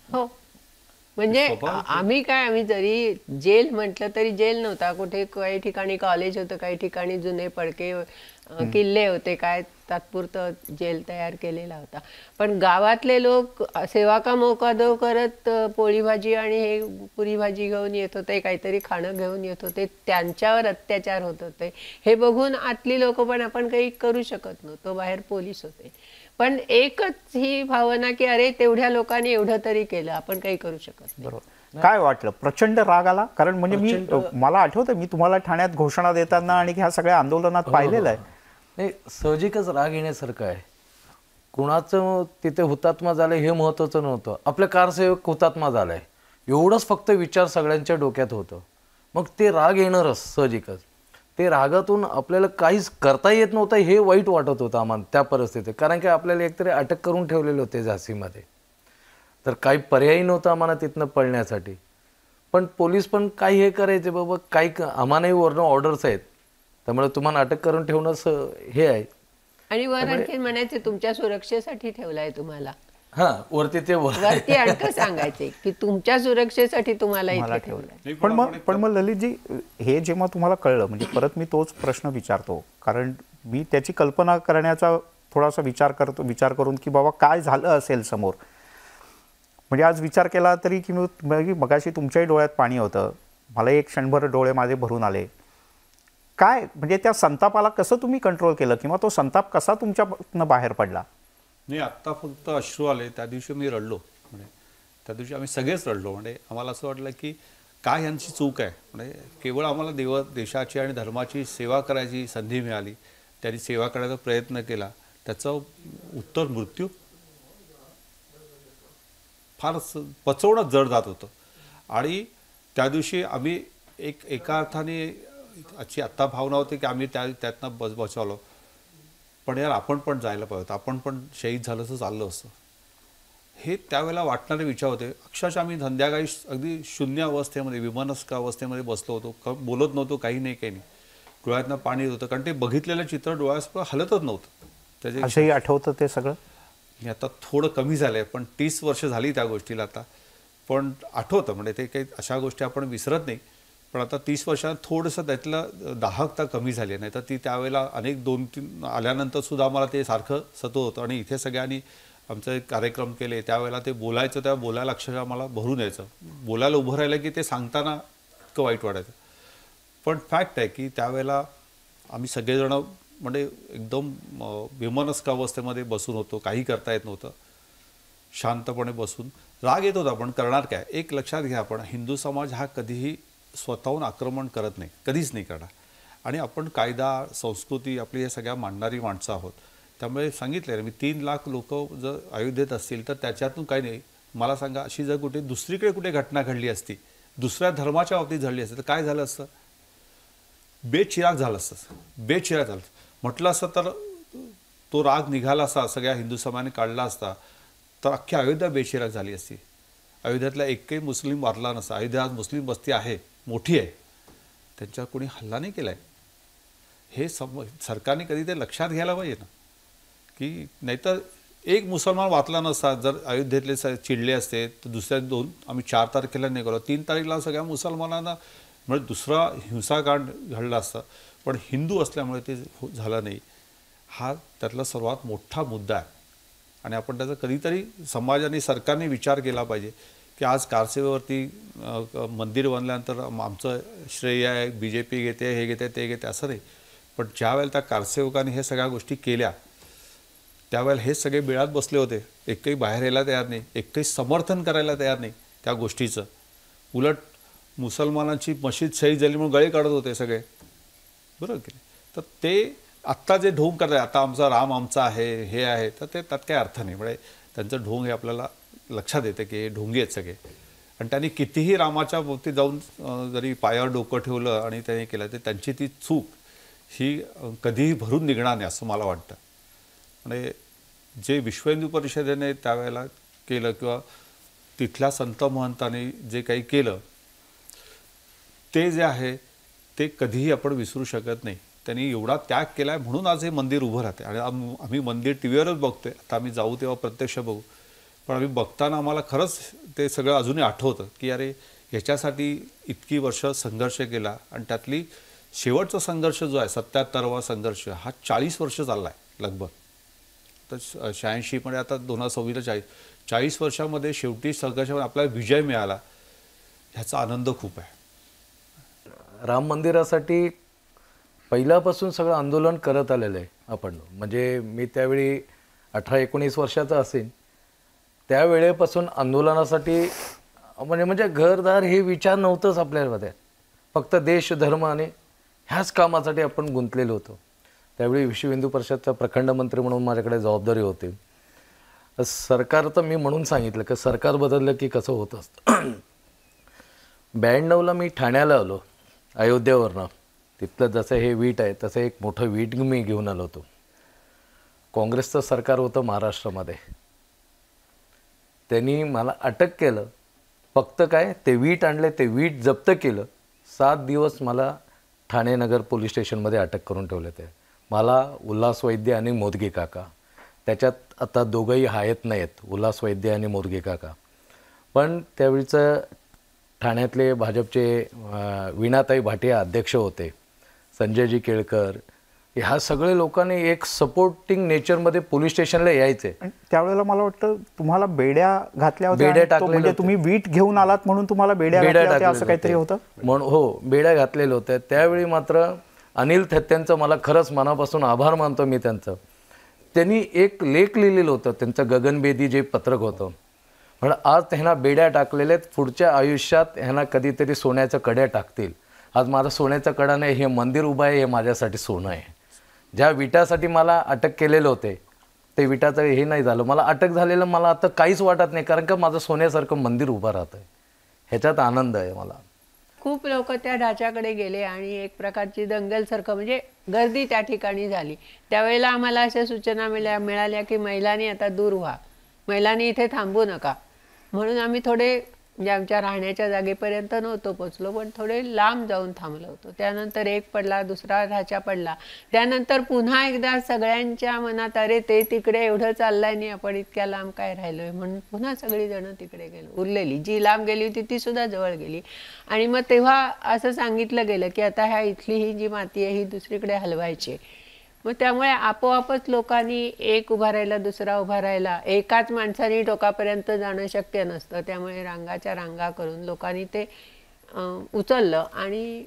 हो, म्हणजे आम्ही जरी जेल म्हटलं तरी जेल नव्हता. कुठे काही ठिकाणी कॉलेज होतं, काही ठिकाणी जुने पडके किल्ले होते, काय तात्पुरतं जेल तयार केलेला होता. पण गावातले लोक सेवा का मोका दो करत पोळी भाजी आणि हे पुरी भाजी घेऊन येत होते, काहीतरी खाणं घेऊन येत होते, त्यांच्यावर अत्याचार होत होते. हे बघून आतली लोक पण आपण काही करू शकत नव्हतो, बाहेर पोलीस होते. पण एकच ही भावना की अरे तेवढ्या लोकांनी एवढं तरी केलं, आपण काही करू शकत नाही. बरोबर. काय वाटलं? प्रचंड राग आला? कारण म्हणजे मला आठवतं मी तुम्हाला ठाण्यात घोषणा देताना आणि ह्या सगळ्या आंदोलनात पाहिलेलं आहे. नाही, साहजिकच राग येण्यासारखं आहे. कुणाचं तिथे हुतात्मा झालं हे महत्त्वाचं नव्हतं, आपल्या कारसेवक हुतात्मा झालाय एवढंच फक्त विचार सगळ्यांच्या डोक्यात होतं. मग ते राग येणारच साहजिकच. ते रागातून आपल्याला काहीच करता येत नव्हतं, हे वाईट वाटत होतं आम्हाला त्या परिस्थितीत. कारण की आपल्याला एकतरी अटक करून ठेवलेले होते झाशीमध्ये, तर काही पर्यायी नव्हतं आम्हाला तिथनं पळण्यासाठी. पण पोलीस पण काही हे करायचे, बाबा काही आम्हालाही वरनं ऑर्डर्स आहेत, त्यामुळे तुम्हाला अटक करून ठेवणंच हे आहे. आणि वर आणखी म्हणायचे तुमच्या सुरक्षेसाठी ठेवलाय तुम्हाला, हां वरती ते वरती आणखं सांगायचे की तुमच्या सुरक्षेसाठी तुम्हाला इथे ठेवलंय. नाही, पण मग ललितजी, हे जेव्हा तुम्हाला कळलं, म्हणजे परत मी तोच प्रश्न विचारतो, कारण मी त्याची कल्पना करण्याचा थोडासा विचार करून की बाबा काय झालं असेल समोर. म्हणजे आज विचार केला तरी की मगाशी तुमच्याही डोळ्यात पाणी होतं, मला एक क्षणभर डोळे माझे भरून आले. काय म्हणजे त्या संतापाला कसं तुम्ही कंट्रोल केलं, किंवा तो संताप कसा तुमच्यातनं बाहेर पडला? नाही, आत्ता फक्त अश्रू आले. त्या दिवशी मी रडलो. म्हणजे त्या दिवशी आम्ही सगळेच रडलो. म्हणजे आम्हाला असं वाटलं की काय यांची चूक आहे. म्हणजे केवळ आम्हाला देशाची आणि धर्माची सेवा करायची संधी मिळाली, त्यांनी सेवा करायचा प्रयत्न केला, त्याचं उत्तर मृत्यू. फार पचवणं जड जात होतं. आणि त्या दिवशी आम्ही एका अर्थाने अशी आत्ता भावना होती की आम्ही त्यातनं बचावलो, पण यार आपण पण जायला पाहिजे होतं, आपण पण शहीद झालं तर चाललं असतं. हे त्यावेळेला वाटणारे विचार होते. अक्षरशः आम्ही संध्याकाळी अगदी शून्य अवस्थेमध्ये, विमनस्क अवस्थेमध्ये बसलो होतो, बोलत नव्हतो, काही नाही. डोळ्यातनं पाणी येत होतं, कारण ते बघितलेलं चित्र डोळ्यासमोर हलतच नव्हतं. त्याचे असंही आठवतं ते सगळं? आता थोडं कमी झालं आहे, पण 30 वर्ष झाली त्या गोष्टीला आता, पण आठवतं. म्हणजे ते काही अशा गोष्टी आपण विसरत नाही, पण आता 30 वर्षात थोडंसं त्यातलं दाहकता कमी झाली. नाही तर ती त्यावेळेला अनेक 2-3 आल्यानंतर सुद्धा आम्हाला ते सारखं सतो होतं. आणि इथे सगळ्यांनी आमचे कार्यक्रम केले, त्यावेळेला ते बोलायचं, त्या बोलायला अक्षरशः मला भरून यायचं. बोलायला उभं राहिलं की ते सांगताना इतकं वाईट वाटायचं. पण फॅक्ट आहे की त्यावेळेला आम्ही सगळेजणं म्हणजे एकदम विमनस्क अवस्थेमध्ये बसून होतो, काही करता येत नव्हतं, शांतपणे बसून. राग येत होता, पण करणार काय. एक लक्षात घ्या, आपण हिंदू समाज हा कधीही स्वतःहून आक्रमण करत नाही, कधीच नाही करणार. आणि आपण कायदा, संस्कृती आपली हे सगळ्या मांडणारी माणसं आहोत. त्यामुळे सांगितलं मी 3 लाख लोक जर अयोध्येत असतील तर त्याच्यातून काही नाही. मला सांगा, अशी जर कुठे दुसरीकडे कुठे घटना घडली असती, दुसऱ्या धर्माच्या बाबतीत घडली असती, तर काय झालं असतं? बेचिराग झालं असतं, बेचिराग झालं. म्हटलं असतं तर तो राग निघाला असता, सगळ्या हिंदू समाजाने काढला असता, तर अख्खी अयोध्या बेचिराग झाली असती. अयोध्यातला एकही मुस्लिम वारला नसता. अयोध्या आज मुस्लिम वस्ती आहे, मोठी आहे, त्यांच्यावर कोणी हल्ला नाही केला आहे. हे सरकारने कधी ते लक्षात घ्यायला पाहिजे ना, की नाहीतर एक मुसलमान वाचला नसता. जर अयोध्येतले चिडले असते तर दुसऱ्या 2 आम्ही 4 तारखेला निघालो, 3 तारीखला सगळ्या मुसलमानांना म्हणजे दुसरा हिंसाकांड घडला असता. पण हिंदू असल्यामुळे ते झालं नाही. हा त्यातला सर्वात मोठा मुद्दा आहे. आणि आपण त्याचा कधीतरी समाजाने, सरकारने विचार केला पाहिजे की आज कारसेवेवरती मंदिर बांधल्यानंतर आमचं श्रेय आहे, BJP घेते, हे घेते, ते घेते, असं नाही. पण ज्या वेळेला त्या कारसेवकांनी हे सगळ्या गोष्टी केल्या, त्यावेळेला हे सगळे बिळात बसले होते. एकही बाहेर यायला तयार नाही, एकही समर्थन करायला तयार नाही त्या गोष्टीचं. उलट मुसलमानांची मशीद शहीद झाली म्हणून गळे काढत होते सगळे, बरोबर की नाही. तर ते आत्ता जे ढोंग करत आहे, आता आमचा राम आमचा आहे, हे आहे, तर ते त्यात काही अर्थ नाही. म्हणजे त्यांचं ढोंग हे आपल्याला लक्षात येतं की हे ढोंगी आहेत सगळे. आणि त्यांनी कितीही रामाच्या बाबतीत जाऊन जरी पायावर डोकं ठेवलं आणि त्यांनी केलं, तर त्यांची ती चूक ही कधीही भरून निघणार नाही असं मला वाटतं. म्हणजे जे विश्व हिंदू परिषदेने त्यावेळेला केलं, किंवा तिथल्या संत महंतांनी जे काही केलं, ते जे आहे ते कधीही आपण विसरू शकत नाही. त्यांनी एवढा त्याग केला आहे म्हणून आज हे मंदिर उभं राहते. आणि आम्ही मंदिर TVवरच बघतोय. आता आम्ही जाऊ तेव्हा प्रत्यक्ष बघू, पण आम्ही बघताना आम्हाला खरंच ते सगळं अजूनही आठवतं की अरे ह्याच्यासाठी इतकी वर्ष संघर्ष केला. आणि त्यातली शेवटचा संघर्ष जो आहे, 77वा संघर्ष, हा 40 वर्ष चालला आहे लगभग. तर 86 मध्ये, आता 2026 40 वर्षामध्ये शेवटी संघर्षामध्ये आपल्याला विजय मिळाला, ह्याचा आनंद खूप आहे. राम मंदिरासाठी पहिल्यापासून सगळं आंदोलन करत आलेलं आहे आपण. म्हणजे मी त्यावेळी 18-19 वर्षाचा असेल, त्यावेळेपासून आंदोलनासाठी म्हणजे घरदार हे विचार नव्हतंच आपल्यामध्ये. फक्त देश, धर्म आणि ह्याच कामासाठी आपण गुंतलेलो होतो. त्यावेळी विश्व हिंदू परिषदचा प्रखंड मंत्री म्हणून माझ्याकडे जबाबदारी होती. सरकार तर मी म्हणून सांगितलं की सरकार बदललं की कसं होत असतं. 92ला मी ठाण्याला आलो अयोध्येवरनं. तिथलं जसं हे वीट आहे तसं एक मोठं वीट मी घेऊन आलो होतो. काँग्रेसचं सरकार होतं महाराष्ट्रामध्ये. त्यांनी मला अटक केलं. फक्त काय, ते वीट आणले, ते वीट जप्त केलं. 7 दिवस मला ठाणे नगर पोलीस स्टेशनमध्ये अटक करून ठेवले. ते मला उल्हास वैद्य आणि मोदगी काका, त्याच्यात आता दोघंही आहेत नाहीत, उल्हास वैद्य आणि मोदगी काका, पण त्यावेळीचं ठाण्यातले भाजपचे वीणाताई भाटिया अध्यक्ष होते, संजयजी केळकर, ह्या सगळे लोकांनी एक सपोर्टिंग नेचरमध्ये पोलीस स्टेशनला यायचे. आणि त्यावेळेला मला वाटतं तुम्हाला बेड्या घातल्या होत्या, बेड्या आणि तो टाकलेल्या म्हणजे तुम्ही वीट घेऊन आलात म्हणून तुम्हाला बेड्या घातल्या होत्या असं काहीतरी होतं. म्हणून हो, बेड्या घातलेल्या होत्या. त्यावेळी मात्र अनिल थत्त्यांचं मला खरंच मनापासून आभार मानतो मी त्यांचं. त्यांनी एक लेख लिहिलेलं होतं, त्यांचं गगनभेदी जे पत्रक होतं, पण आज ह्यांना बेड्या टाकलेल्या आहेत, पुढच्या आयुष्यात ह्यांना कधीतरी सोन्याच्या कड्या टाकतील. आज माझं सोन्याचा कडा नाही, हे मंदिर उभं आहे, हे माझ्यासाठी सोनं आहे. ज्या विटासाठी मला अटक केलेलं होते ते विटाचं हे नाही झालं, मला अटक झालेलं मला आता काहीच वाटत नाही, कारण का माझं सोन्यासारखं मंदिर उभं राहतं आहे. ह्याच्यात आनंद आहे मला. खूप लोक त्या ढाच्याकडे गेले आणि एक प्रकारची दंगलसारखं म्हणजे गर्दी त्या ठिकाणी झाली. त्यावेळेला आम्हाला अशा सूचना मिळाल्या की महिलांनी आता दूर व्हा, महिलांनी इथे थांबू नका. म्हणून आम्ही थोडे म्हणजे आमच्या राहण्याच्या जागेपर्यंत नव्हतो पोचलो, पण थोडे लांब जाऊन थांबलो होतो. त्यानंतर एक पडला, दुसरा ढाचा पडला. त्यानंतर पुन्हा एकदा सगळ्यांच्या मनात अरे ते तिकडे एवढं चाललंय नाही, आपण इतक्या लांब काय राहिलोय, म्हणून पुन्हा सगळी जण तिकडे गेलो. उरलेली जी लांब गेली होती ती सुद्धा जवळ गेली. आणि मग तेव्हा असं सांगितलं गेलं की आता ह्या इथली ही जी माती आहे ही दुसरीकडे हलवायची. मग त्यामुळे आपोआपच लोकांनी एक उभा राहिला, दुसरा उभा राहिला. एकाच माणसाने टोकापर्यंत जाणं शक्य नसतं, त्यामुळे रांगाच्या रांगा करून लोकांनी ते उचललं आणि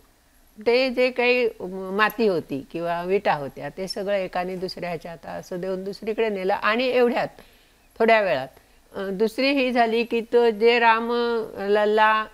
ते जे काही माती होती किंवा विटा होत्या ते सगळं एकाने दुसऱ्या ह्याच्यात असं देऊन दुसरीकडे नेलं. आणि एवढ्यात थोड्या वेळात दुसरी ही झाली की तो जे राम लल्ला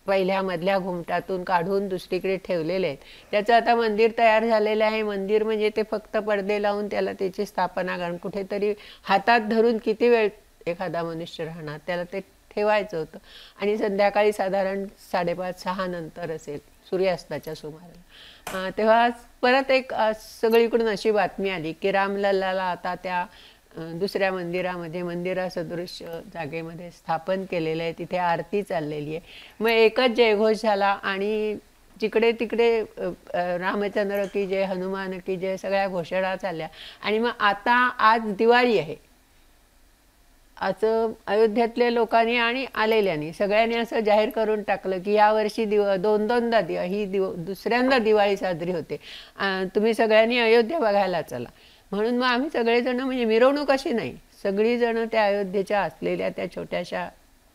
पहिल्या मधल्या घुमटातून काढून दुसरीकडे ठेवलेले आहेत त्याचं आता मंदिर तयार झालेलं आहे. मंदिर म्हणजे ते फक्त पडदे लावून त्याला त्याची स्थापना करून कुठेतरी हातात धरून किती वेळ एखादा मनुष्य राहणार, त्याला ते ठेवायचं होतं. आणि संध्याकाळी साधारण 5:30-6 नंतर असेल, सूर्यास्ताच्या सुमाराला, तेव्हा परत एक सगळीकडून अशी बातमी आली की रामलल्लाला आता त्या दुसऱ्या मंदिरामध्ये मंदिरासदृश जागेमध्ये स्थापन केलेलं आहे, तिथे आरती चाललेली आहे. मग एकच जयघोष झाला आणि जिकडे तिकडे रामचंद्र की जय, हनुमान की जय सगळ्या घोषणा चालल्या. आणि मग आता आज दिवाळी आहे असं अयोध्येतल्या लोकांनी आणि आलेल्यांनी सगळ्यांनी असं जाहीर करून टाकलं की यावर्षी दोनदा दुसऱ्यांदा दिवाळी साजरी होते, तुम्ही सगळ्यांनी अयोध्या बघायला चला. म्हणून मग आम्ही सगळेजण, म्हणजे मिरवणूक अशी नाही, सगळीजणं त्या अयोध्येच्या असलेल्या त्या छोट्याशा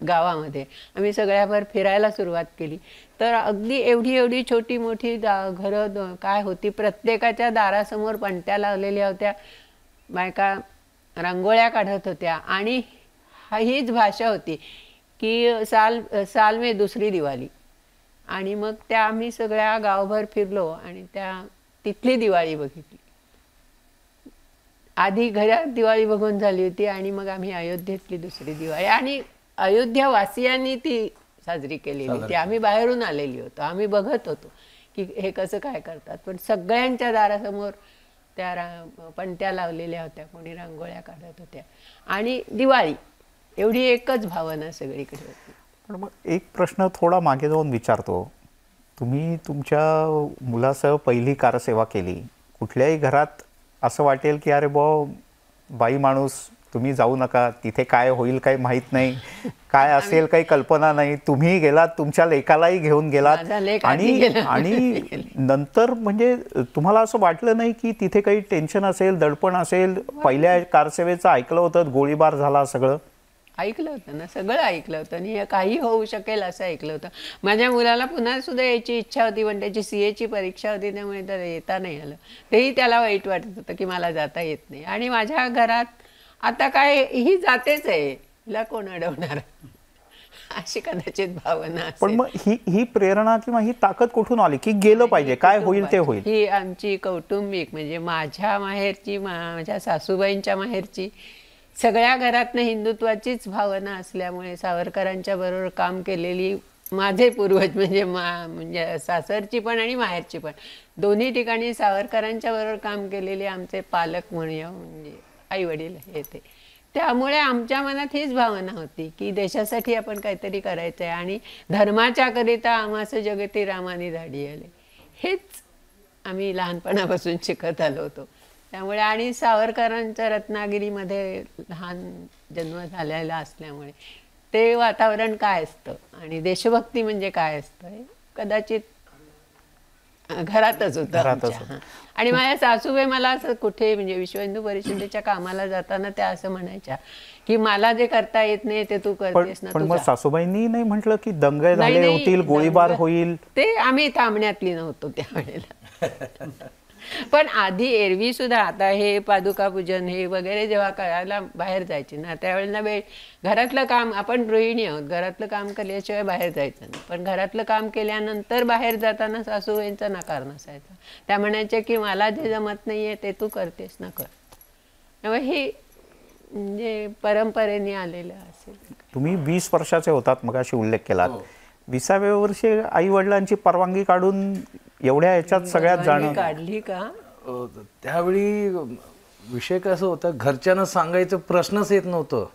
गावामध्ये आम्ही सगळ्याभर फिरायला सुरुवात केली. तर अगदी एवढी एवढी छोटी मोठी घरं काय होती, प्रत्येकाच्या दारासमोर पणत्या लावलेल्या होत्या, बायका रांगोळ्या काढत होत्या. आणि हीच भाषा होती की साल में दुसरी दिवाळी. आणि मग त्या आम्ही सगळ्या गावभर फिरलो आणि तिथली दिवाळी बघितली. आधी घरात दिवाळी बघून झाली होती आणि मग आम्ही अयोध्येतली दुसरी दिवाळी आणि अयोध्यावासियांनी ती साजरी केलेली ती. आम्ही बाहेरून आलेली होतो, आम्ही बघत होतो की हे कसं काय करतात, पण सगळ्यांच्या दारासमोर त्या पणत्या लावलेल्या होत्या, कोणी रांगोळ्या काढत होत्या आणि दिवाळी एवढी एकच भावना सगळीकडे होती. पण मग एक प्रश्न थोडा मागे जाऊन विचारतो, तुम्ही तुमच्या मुलासह पहिली कारसेवा केली, कुठल्याही घरात असं वाटेल की अरे बाई माणूस तुम्ही जाऊ नका, तिथे काय होईल काही माहीत नाही, काय असेल काही कल्पना नाही, तुम्ही गेलात, तुमच्या लेकालाही घेऊन गेलात आणि नंतर म्हणजे तुम्हाला असं वाटलं नाही की तिथे काही टेन्शन असेल, दडपण असेल? पहिल्या कारसेवेचं ऐकलं होतं, गोळीबार झाला, सगळं ऐकलं होतं ना, सगळं ऐकलं होतं आणि काही होऊ शकेल असं ऐकलं होतं. माझ्या मुलाला पुन्हा सुद्धा यायची इच्छा होती, पण त्याची CA ची परीक्षा होती, त्यामुळे त्याला येता नाही आलं. तेही त्याला वाईट वाटत होतं की मला जाता येत नाही. आणि माझ्या घरात आता काय, ही जातेच आहे, हिला कोण अडवणार अशी कदाचित भावना असेल. पण मग ही प्रेरणा किंवा ही ताकद कुठून आली की गेलं पाहिजे, काय होईल ते होईल? ही आमची कौटुंबिक, म्हणजे माझ्या माहेरची, माझ्या सासूबाईंच्या माहेरची, सगळ्या घरातनं हिंदुत्वाचीच भावना असल्यामुळे सावरकरांच्या बरोबर काम केलेली माझे पूर्वज, म्हणजे सासरची पण आणि माहेरची पण, दोन्ही ठिकाणी सावरकरांच्या बरोबर काम केलेले आमचे पालक म्हणूया, म्हणजे आई वडील हे ते. त्यामुळे आमच्या मनात हीच भावना होती की देशासाठी आपण काहीतरी करायचं आहे आणि धर्माच्या करिता आम्हास जगती रामाने धाडी आले, हेच आम्ही लहानपणापासून शिकत आलो होतो. त्यामुळे आणि सावरकरांच्या रत्नागिरीमध्ये लहान जन्म झालेला असल्यामुळे ते वातावरण काय असतं आणि देशभक्ती म्हणजे काय असतं हे कदाचित घरातच होतं आमच्या. हां. आणि माझ्या सासूबाई मला असं कुठे म्हणजे विश्व हिंदू परिषदेच्या कामाला जाताना त्या असं म्हणायच्या की मला जे करता येत नाही ते तू करतेस ना, पण तू मग जा. सासूबाईंनी नाही म्हटलं की दंगे नाही, झाले नाही, होतील, गोळीबार दंग- होईल? ते आम्ही थांबण्यातली नव्हतो त्यावेळेला. पण आधी एरवी सुद्धा आता हे पादुका पूजन हे वगैरे जेव्हा करायला बाहेर जायचे ना त्यावेळेला घरातलं काम, आपण गृहिणी आहोत, घरातलं काम केल्याशिवाय बाहेर जायचं नाही. पण घरातलं काम केल्यानंतर बाहेर जाताना सासूबाईंचा नकार नसायचा. त्या म्हणायच्या की मला जे जमत नाहीये ते तू करतेस ना, कर. त्यामुळे हे म्हणजे परंपरेने आलेलं असेल. तुम्ही 20 वर्षाचे होतात, मग अशी उल्लेख केलात. 20व्या वर्षी आई वडिलांची परवानगी काढून एवढ्या याच्यात सगळ्यात जाणं काढली का? त्यावेळी विषय कसं होता, घरच्यांना सांगायचं प्रश्नच येत नव्हतं.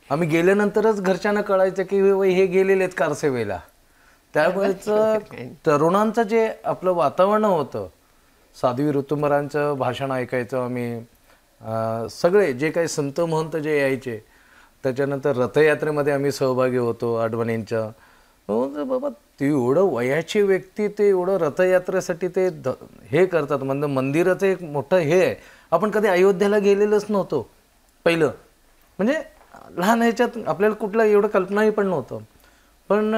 आम्ही गेल्यानंतरच घरच्यांना कळायचं की हे गेलेले आहेत कारसेवेला. त्यावेळेच तरुणांचं जे आपलं वातावरण होतं, साध्वी ऋतुंबरांचं भाषण ऐकायचं आम्ही, सगळे जे काही संत महंत जे यायचे, त्याच्यानंतर रथयात्रेमध्ये आम्ही सहभागी होतो आडवणींच्या. बाबा ते एवढं वयाची व्यक्ती ते एवढं रथयात्रेसाठी ते हे करतात, म्हणजे मंदिराचं एक मोठं हे आहे. आपण कधी अयोध्येला गेलेलंच नव्हतो पहिलं, म्हणजे लहान ह्याच्यात आपल्याला कुठलं एवढं कल्पनाही पण नव्हतं. पण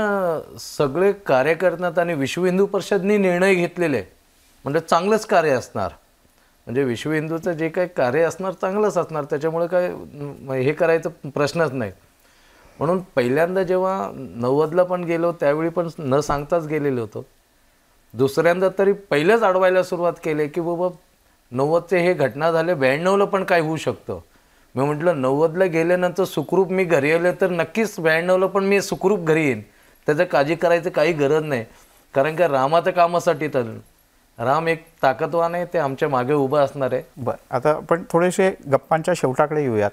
सगळे कार्य करतात आणि विश्व हिंदू परिषदनी निर्णय घेतलेले म्हणजे चांगलंच कार्य असणार, म्हणजे विश्व हिंदूचं जे काही कार्य असणार चांगलंच असणार, त्याच्यामुळे काय हे करायचं प्रश्नच नाही. म्हणून पहिल्यांदा जेव्हा 90ला पण गेलो त्यावेळी पण न सांगताच गेलेलो होतो. दुसऱ्यांदा तरी पहिलेच अडवायला सुरुवात केली की बाबा 90चे हे घटना झाले, 92ला पण काय होऊ शकतं. मी म्हटलं 90ला गेल्यानंतर सुखरूप मी घरी आले तर नक्कीच 92ला पण मी सुखरूप घरी येईन, त्याचं काळजी करायचं काही गरज नाही. कारण का रामाच्या कामासाठी तर राम एक ताकदवान आहे, ते आमच्या मागे उभं असणार आहे. बरं, आता आपण थोडेसे गप्पांच्या शेवटाकडे येऊयात.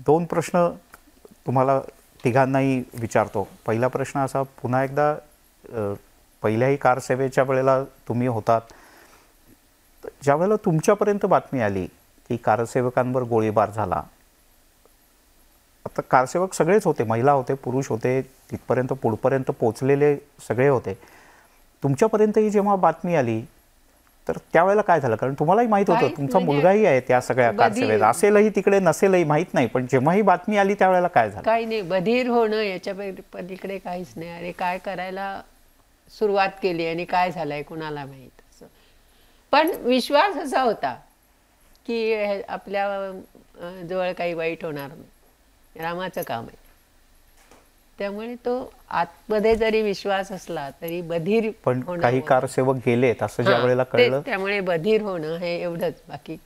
2 प्रश्न तुम्हाला तिघांनाही विचारतो. पहिला प्रश्न असा, पुन्हा एकदा पहिल्याही कारसेवेच्या वेळेला तुम्ही होतात, ज्या वेळेला तुमच्यापर्यंत बातमी आली की कारसेवकांवर गोळीबार झाला, आता कारसेवक सगळेच होते, महिला होते, पुरुष होते, तिथपर्यंत पुढपर्यंत पोचलेले सगळे होते. तुमच्यापर्यंतही जेव्हा बातमी आली तर त्यावेळेला काय झालं? कारण तुम्हालाही माहित होतं, काहीच तुमचा म्हणजे मुलगाही आहे त्या सगळ्या बधी- कारसेवेत, असेलही तिकडे नसेलही माहीत नाही, पण जेव्हा ही बातमी आली त्यावेळेला काय झालं? काही नाही, बधीर होणं याच्या पलीकडे काहीच नाही. अरे काय करायला सुरुवात केली आणि काय झालंय कुणाला माहीत असं. पण विश्वास असा होता की आपल्या जवळ काही वाईट होणार नाही, रामाचं काम आहे. त्यामुळे तो आतमध्ये जरी विश्वास असला तरी बधीर पण होणं काही होतं. कारसेवक गेलेत असं ज्या हां, वेळेला ते- कळलं, त्यामुळे बधीर होणं हे एवढंच, बाकी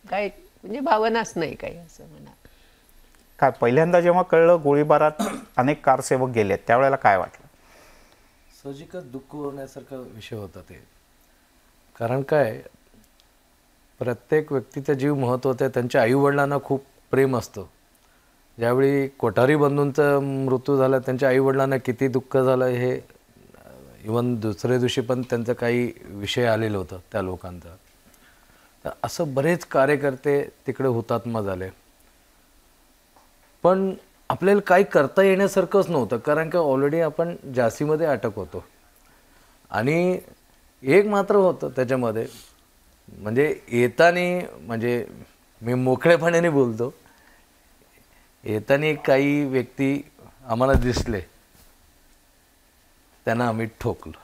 काय म्हणजे भावनाच नाही काही असं म्हणा. काय पहिल्यांदा जेव्हा कळलं गोळीबारात अनेक कारसेवक गेलेत त्यावेळेला काय वाटलं? साहजिकच दुःख होण्यासारखा विषय होता ते. कारण काय, प्रत्येक व्यक्तीचा जीव महत्त्वाचा आहे, त्यांच्या आईवडिलांना खूप प्रेम असतं. ज्यावेळी कोठारी बंधूंचा मृत्यू झाला त्यांच्या आईवडिलांना किती दुःख झालं हे इवन दुसऱ्या दिवशी पण त्यांचं काही विषय आलेलं होतं त्या लोकांचा. तर असं बरेच कार्यकर्ते तिकडे हुतात्मा झाले. पण आपल्याला काही करता येण्यासारखंच नव्हतं, कारण की ऑलरेडी आपण झाशीमध्ये अटक होतो. आणि एक मात्र होतं त्याच्यामध्ये, म्हणजे येताना, म्हणजे मी मोकळेपणाने बोलतो, येताना काही व्यक्ती आम्हाला दिसले, त्यांना आम्ही ठोकलो.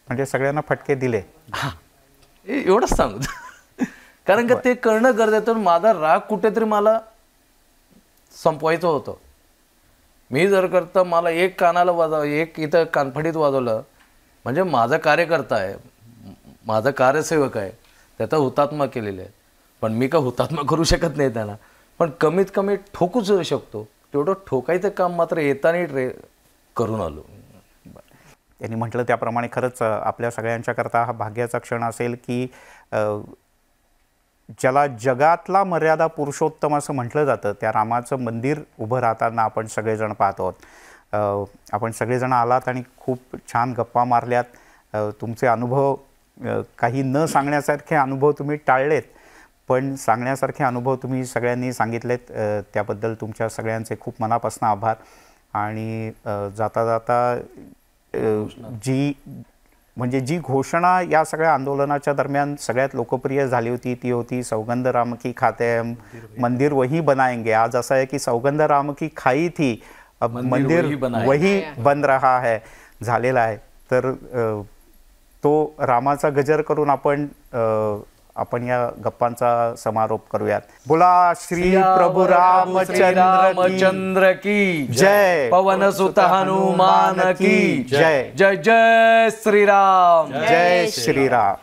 म्हणजे सगळ्यांना फटके दिले? हां, एवढंच सांगतो. कारण का ते करणं गरजेचं. माझा राग कुठेतरी मला संपवायचं होतं. मी जर करता मला एक कानाला एक इथं कानफडीत वाजवलं, म्हणजे माझा कार्यकर्ता आहे, माझा कार्यसेवक आहे, त्याचा हुतात्मा केलेला आहे. पण मी का हुतात्मा करू शकत नाही त्यांना, पण कमीत कमी ठोकूच शकतो. तेवढं ठोकायचं काम मात्र येताना करून आलो. त्यांनी म्हटलं त्याप्रमाणे खरंच आपल्या सगळ्यांच्याकरता हा भाग्याचा क्षण असेल की ज्याला जगातला मर्यादा पुरुषोत्तम असं म्हटलं जातं, त्या रामाचं मंदिर उभं राहताना आपण सगळेजण पाहतो. आपण सगळेजण आलात आणि खूप छान गप्पा मारल्यात. तुमचे अनुभव काही न सांगण्यासारखे अनुभव तुम्ही टाळलेत, पण सांगण्यासारखे अनुभव तुम्ही सगळ्यांनी सांगितलेत. त्याबद्दल तुमच्या सगळ्यांचे खूप मनापासून आभार. आणि जाता जाता जी घोषणा या सगळ्या आंदोलनाच्या दरम्यान सगळ्यात लोकप्रिय झाली होती ती होती सौगंध राम की खाते हम मंदिर वही बनाएंगे. आज असं आहे की सौगंध राम की खाई थी अब मंदिर वही बन रहा है, झालेला आहे. तर तो रामाचा गजर करून आपण या गप्पांचा समारोप करूयात. बोला श्री प्रभु रामचंद्र की जय, पवन सुत हनुमान की जय. जय जय श्रीराम. जय श्रीराम.